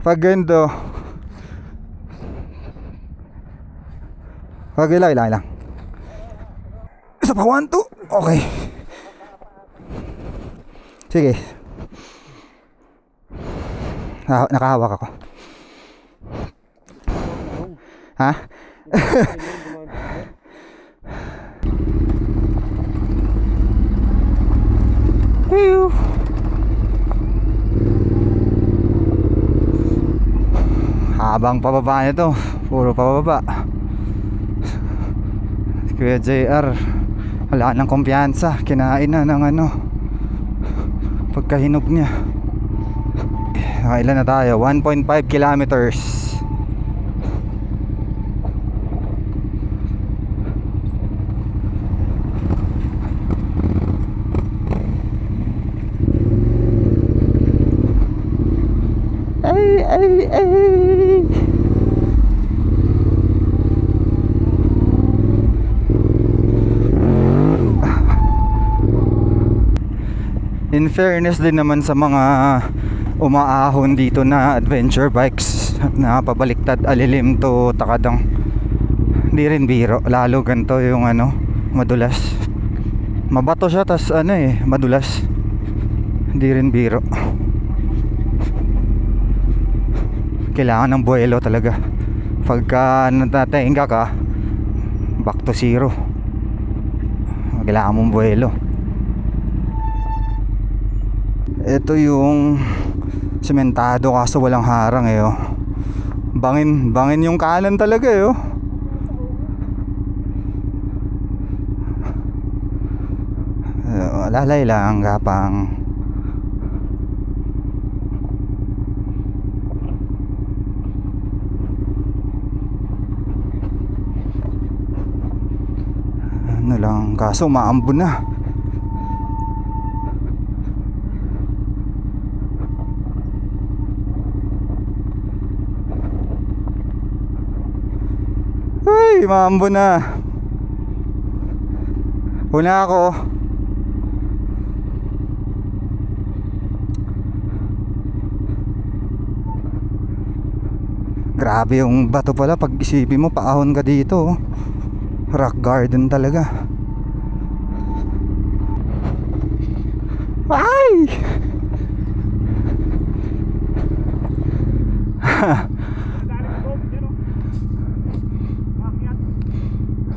Pag ganito, pag ilang. Isa pa, 1, 2. Okay. Sige. Nakahawak ako. Ha? Whew. Habang pababa nito, puro pababa. Kuya JR, wala nang kumpiyansa, kinain na ng pagkahinog niya. Ilan na tayo? 1.5 kilometers. Ay. In fairness din naman sa mga umaahon dito na adventure bikes na pabaliktad Alilim to Takadang, hindi rin biro, lalo ganito yung madulas. Mabato siya, tas madulas, hindi rin biro. Kailangan ng buwelo talaga. Pagka natatingga ka, back to zero, kailangan mong buwelo. Ito yung sementado kaso walang harang oh. Bangin yung kanan talaga oh. Lalay lang gapang. Lang kaso maambon na. Ay, maambon na. Una ako. Grabe yung bato pala. Pag isipin mo, paahon ka dito. Rock garden talaga. Ay!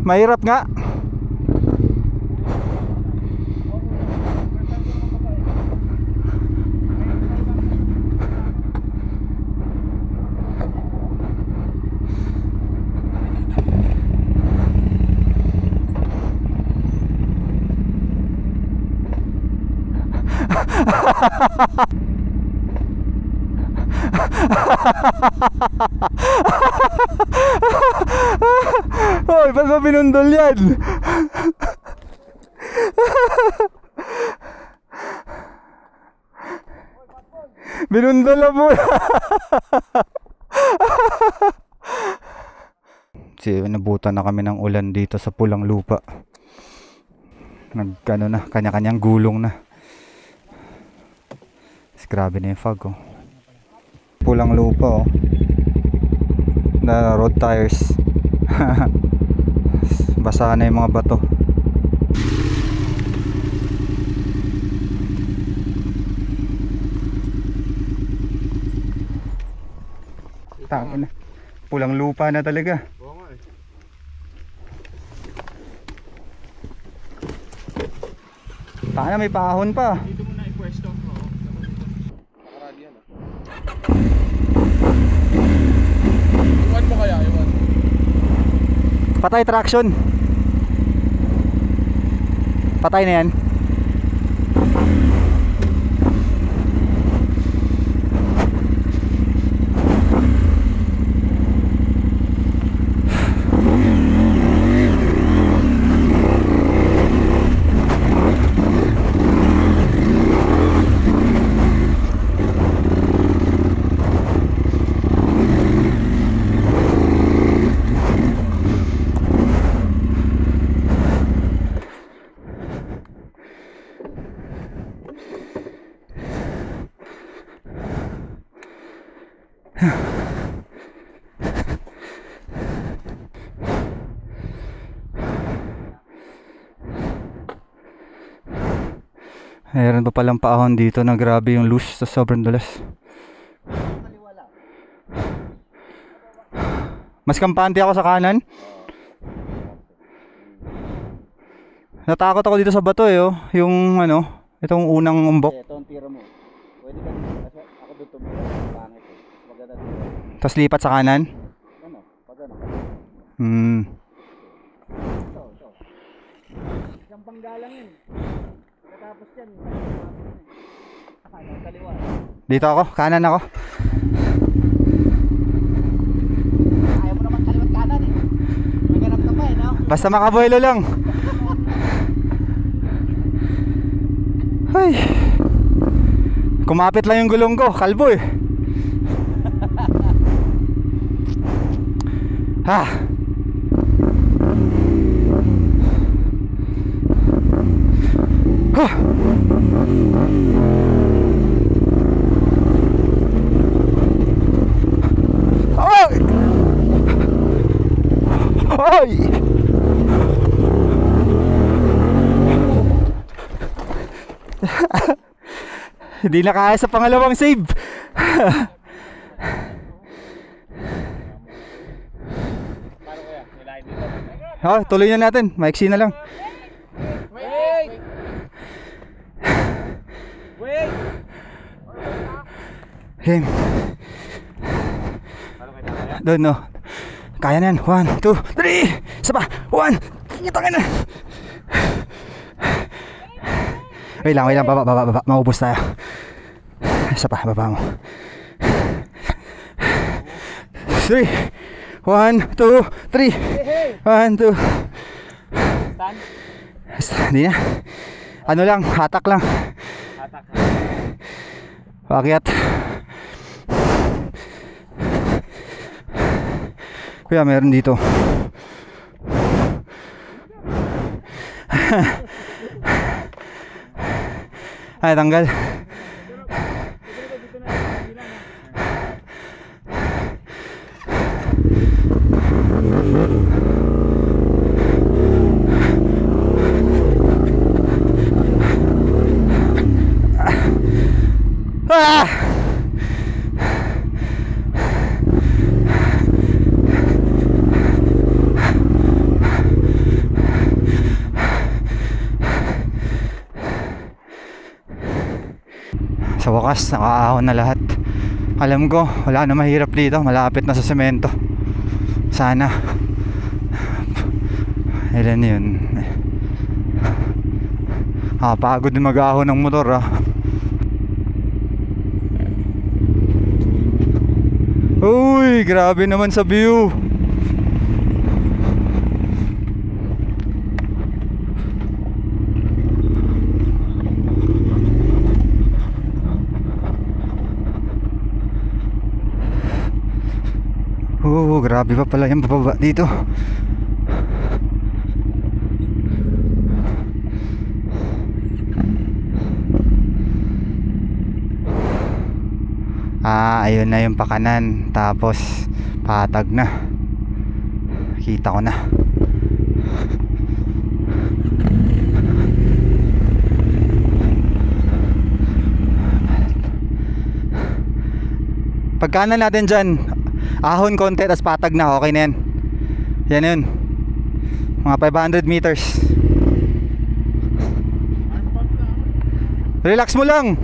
Mahirap nga. Hoy, ba't ba binundol yan? Binundol na po. Nabutan na kami ng ulan dito sa Pulang Lupa. Nagkano na, kanya-kanyang gulong na. Grabe na yung fog, oh. Pulang Lupa, oh. Na road tires. Basa na yung mga bato. Tangin na. Pulang Lupa na talaga. Oo nga eh. Paano, may paahon pa. Dito mo na i-pwesto. Nakaradi yan, Iwan mo kaya, iwan. Patay traction. Patay na yan. Mayroon pa palang paahon dito na grabe yung loose sa sobrang dulas. Mas kampante ako sa kanan. Natakot ako dito sa bato eh, oh. Yung ano, itong unang umbok. Ito ang tira mo. Pwede ka dito kasi ako doon tumira. Pangit eh. Maganda dito. Tapos lipat sa kanan. Ano? Pag ano? Ito. Isang panggalang yun. Tapos yan. Kaliwa. Dito ako, kanan ako. Ayaw mo naman kaliwat kanan eh. Maganap ka pa eh, no? Basta makabuelo lang. Ay. Kumapit lang yung gulong ko, kalbo eh. Ha. Huh. Ay! Ay! Hindi na kaya sa pangalawang save. Oh, tuloy na natin. Maiksi na lang. Wait! Wait! Game. Doon, no. Kaya na yan. 1, 2, 3. Isa pa. 1. Tangin na. Wait lang. Baba. Maubos tayo. Isa pa. Baba mo. 3. 1, 2, 3. 1, 2. Hindi na. Ano lang. Hatak lang. Pakyat. Kuya, meron dito. Ay, tanggal. Ah! Sa wakas, nakaahon na lahat. Alam ko, wala na mahirap dito. Malapit na sa semento. Sana. Ilan yun? Pagod din mag-ahon ng motor Uy, grabe naman sa view. Grabe pa pala yung bababa dito. Ayun na yung pakanan. Tapos patag na. Kita ko na. Pagkanan natin dyan, ahon konti, tas patag na, okay na yan. Yan yun. Mga 500 meters. Relax mo lang.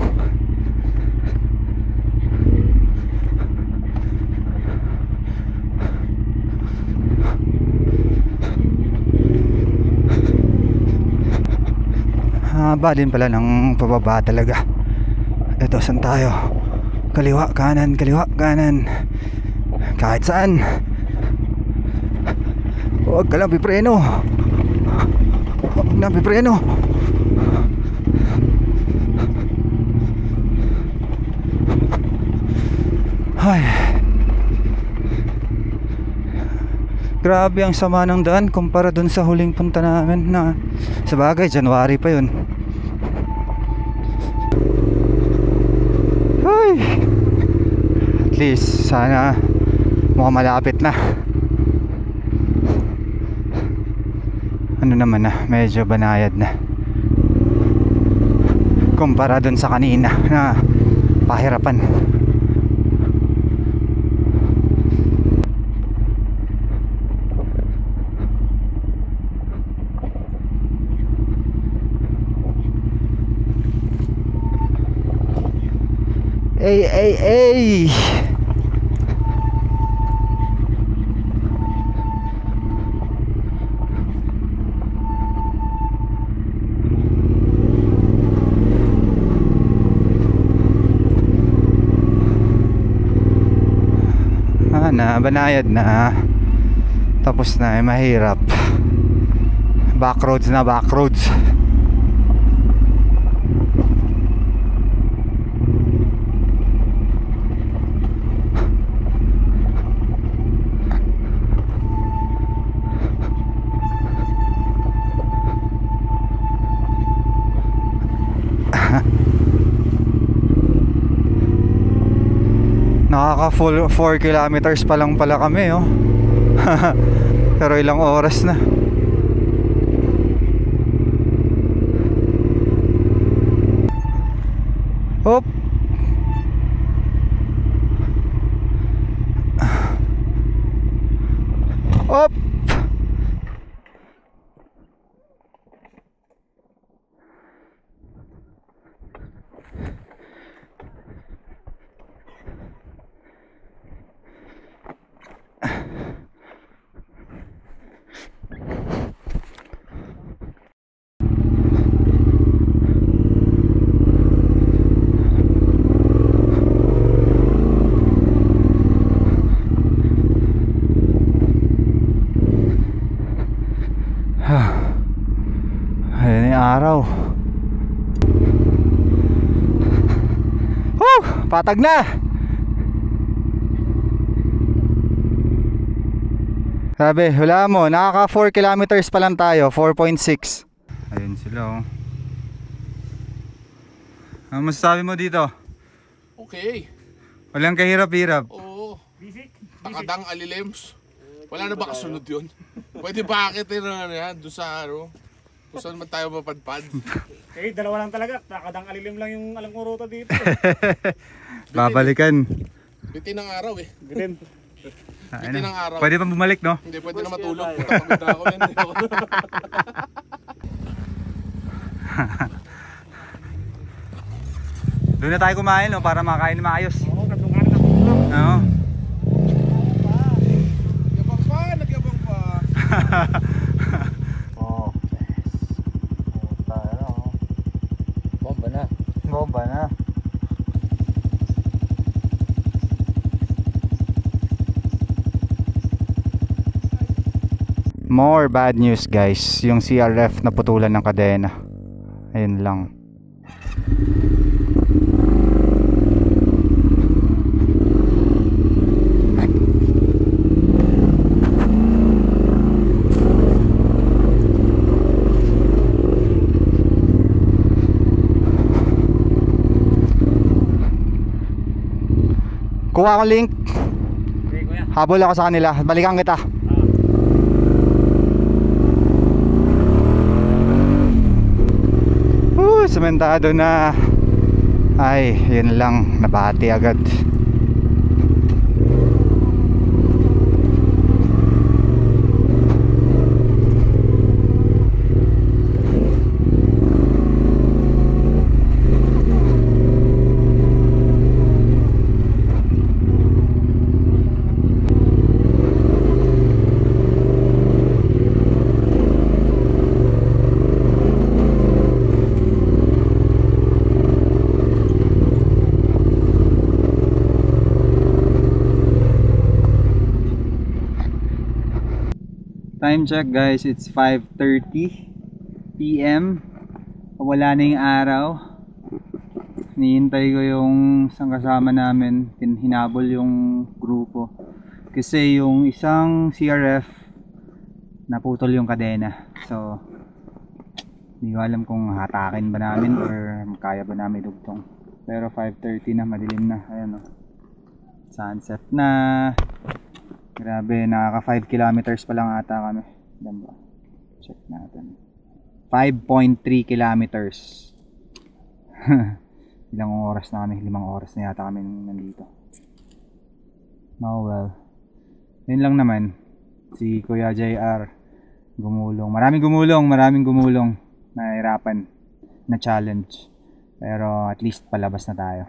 Haba din pala ng pababa talaga. Ito, saan tayo? Kaliwa, kanan, kaliwa, kanan. Kahit saan. Huwag ka lang pipreno. Huwag na pipreno. Ay. Grabe ang sama ng daan kumpara dun sa huling punta namin na sabagay January pa yun. Ay. At least sana mukhang malapit na. Ano naman na, medyo banayad na kumpara dun sa kanina na pahirapan. Ay, ay, ay. Na banayad na, tapos na, mahirap. Backroads na backroads. Nakaka full 4 kilometers pa lang pala kami pero ilang oras na. Hop. Hop. Ayan yung araw. Patag na. Sabi, wala mo, nakaka 4 kilometers pa lang tayo, 4.6. Ayun sila Ano masasabi mo dito? Okay. Walang kahirap-hirap. Oo. Takadang Alilems. Wala na ba kasunod yun? Pwede ba akitin na yan doon sa Kung saan man tayo mapadpad. Eh, dalawa lang talaga. Takadang alilim lang yung alam kong ruta dito. Babalikan. Bitin ng araw eh. Green. Bitin ng araw. Pwede pa bumalik, no? Hindi pwede na matulog. Pagod na ako yan. Doon na tayo kumain, no? Para makain na maayos. Oo, tatlong kanan ako. Oo. Nagyabang pa, nagyabang pa. Oo. Bomba na. Bomba na. More bad news guys, yung CRF naputulan ng kadena. Ayun lang. Kuha akong link. Okay, kuya. Habol ako sa kanila. Balikan kita. Sementado na. Ay, yun lang, nabati agad. Time check guys, it's 5:30 PM. Wala na yung araw. Hinihintay ko yung isang kasama namin, hinabol yung grupo. Kasi yung isang CRF naputol yung kadena. So hindi ko alam kung hatakin ba namin or kaya ba namin dugtong. Pero 5:30 na, madilim na. Ayan o. Sunset na. Grabe, nakaka 5 kilometers pa lang ata kami. Check natin. 5.3 kilometers. Ilang oras na kami? 5 oras na yata kami nandito. Oh well. Yun lang naman. Si Kuya JR gumulong. Maraming gumulong. Nahirapan. Na challenge. Pero at least palabas na tayo.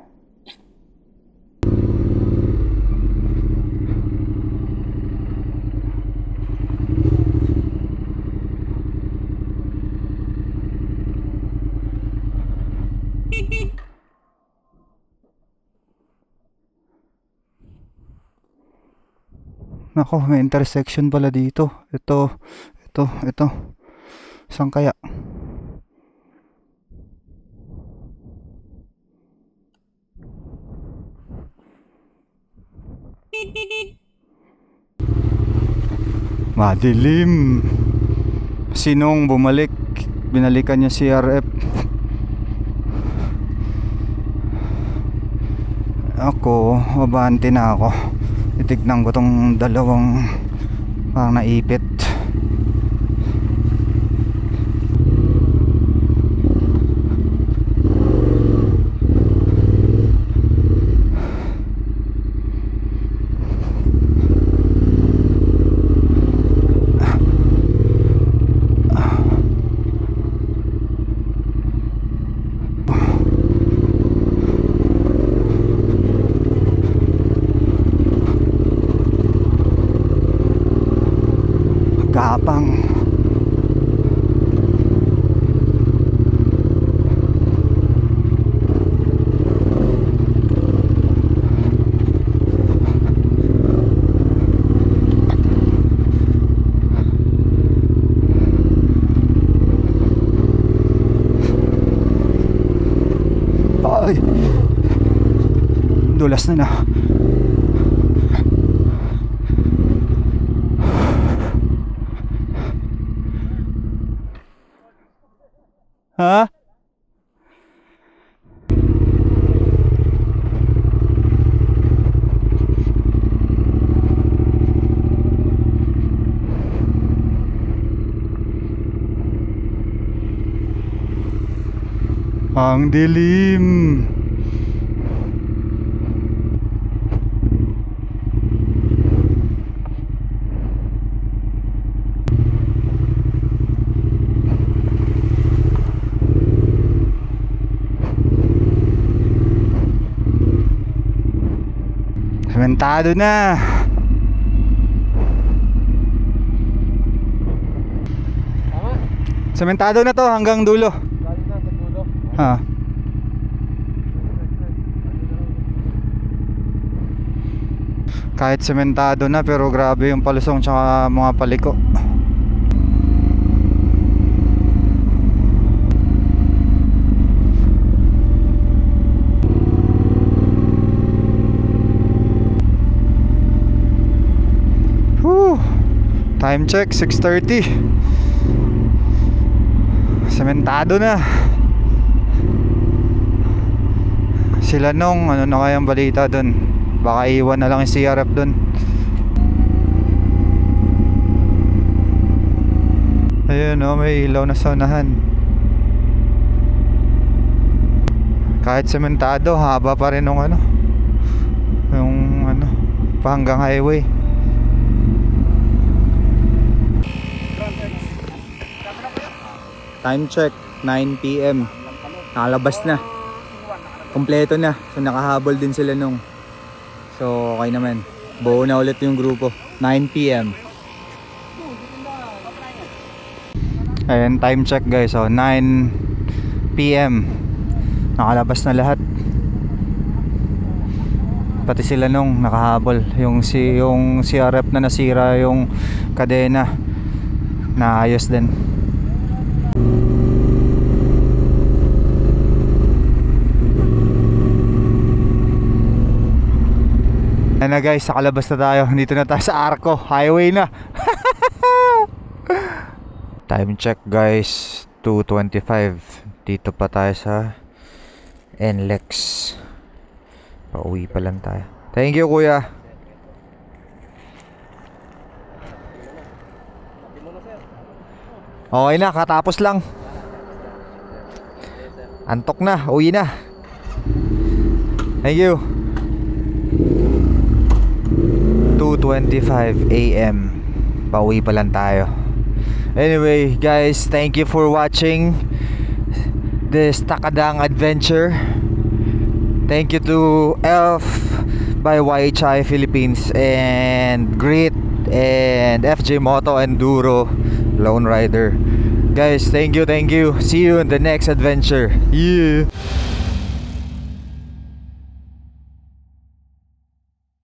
Nako, may intersection pala dito. Ito. Saan kaya? Madilim. Sinong bumalik? Binalikan niya si CRF. Ako, mabante na ako. Titignan ko tong dalawang parang naipit. Gapang. Ay, dulas na. Ha? Ang dilim. Sementado na. Sementado na to hanggang dulo. Ha. Kahit sementado na pero grabe yung palusong tsaka mga paliko. Whew. Time check 6:30. Sementado na. Sila nung ano na kayang balita dun? Baka iwan na lang yung CRF dun. Ayun oh, may ilaw na sa unahan. Kahit sementado, haba pa rin yung ano, yung ano, hanggang highway. Time check 9 PM. Nakalabas na. Kompleto na. So nakahabol din sila nung. So okay naman. Buo na ulit yung grupo. 9 PM. Ayan, time check guys. So 9 PM. Nakalabas na lahat. Pati sila nung nakahabol. Yung CRF na nasira yung kadena. Naayos din. Ayan na guys, nakalabas na tayo. Dito na tayo sa Arco. Highway na. Time check guys, 2:25. Dito pa tayo sa NLEX. Pauwi pa lang tayo. Thank you kuya. Okay na, katapos lang. Antok na, uwi na. Thank you. 2:25 AM. Pauwi pa lang tayo. Anyway guys, thank you for watching this Takadang adventure. Thank you to Elf by YHI Philippines and Grit and FJ Moto Enduro Lone Rider. Guys, thank you. See you in the next adventure. Yeah.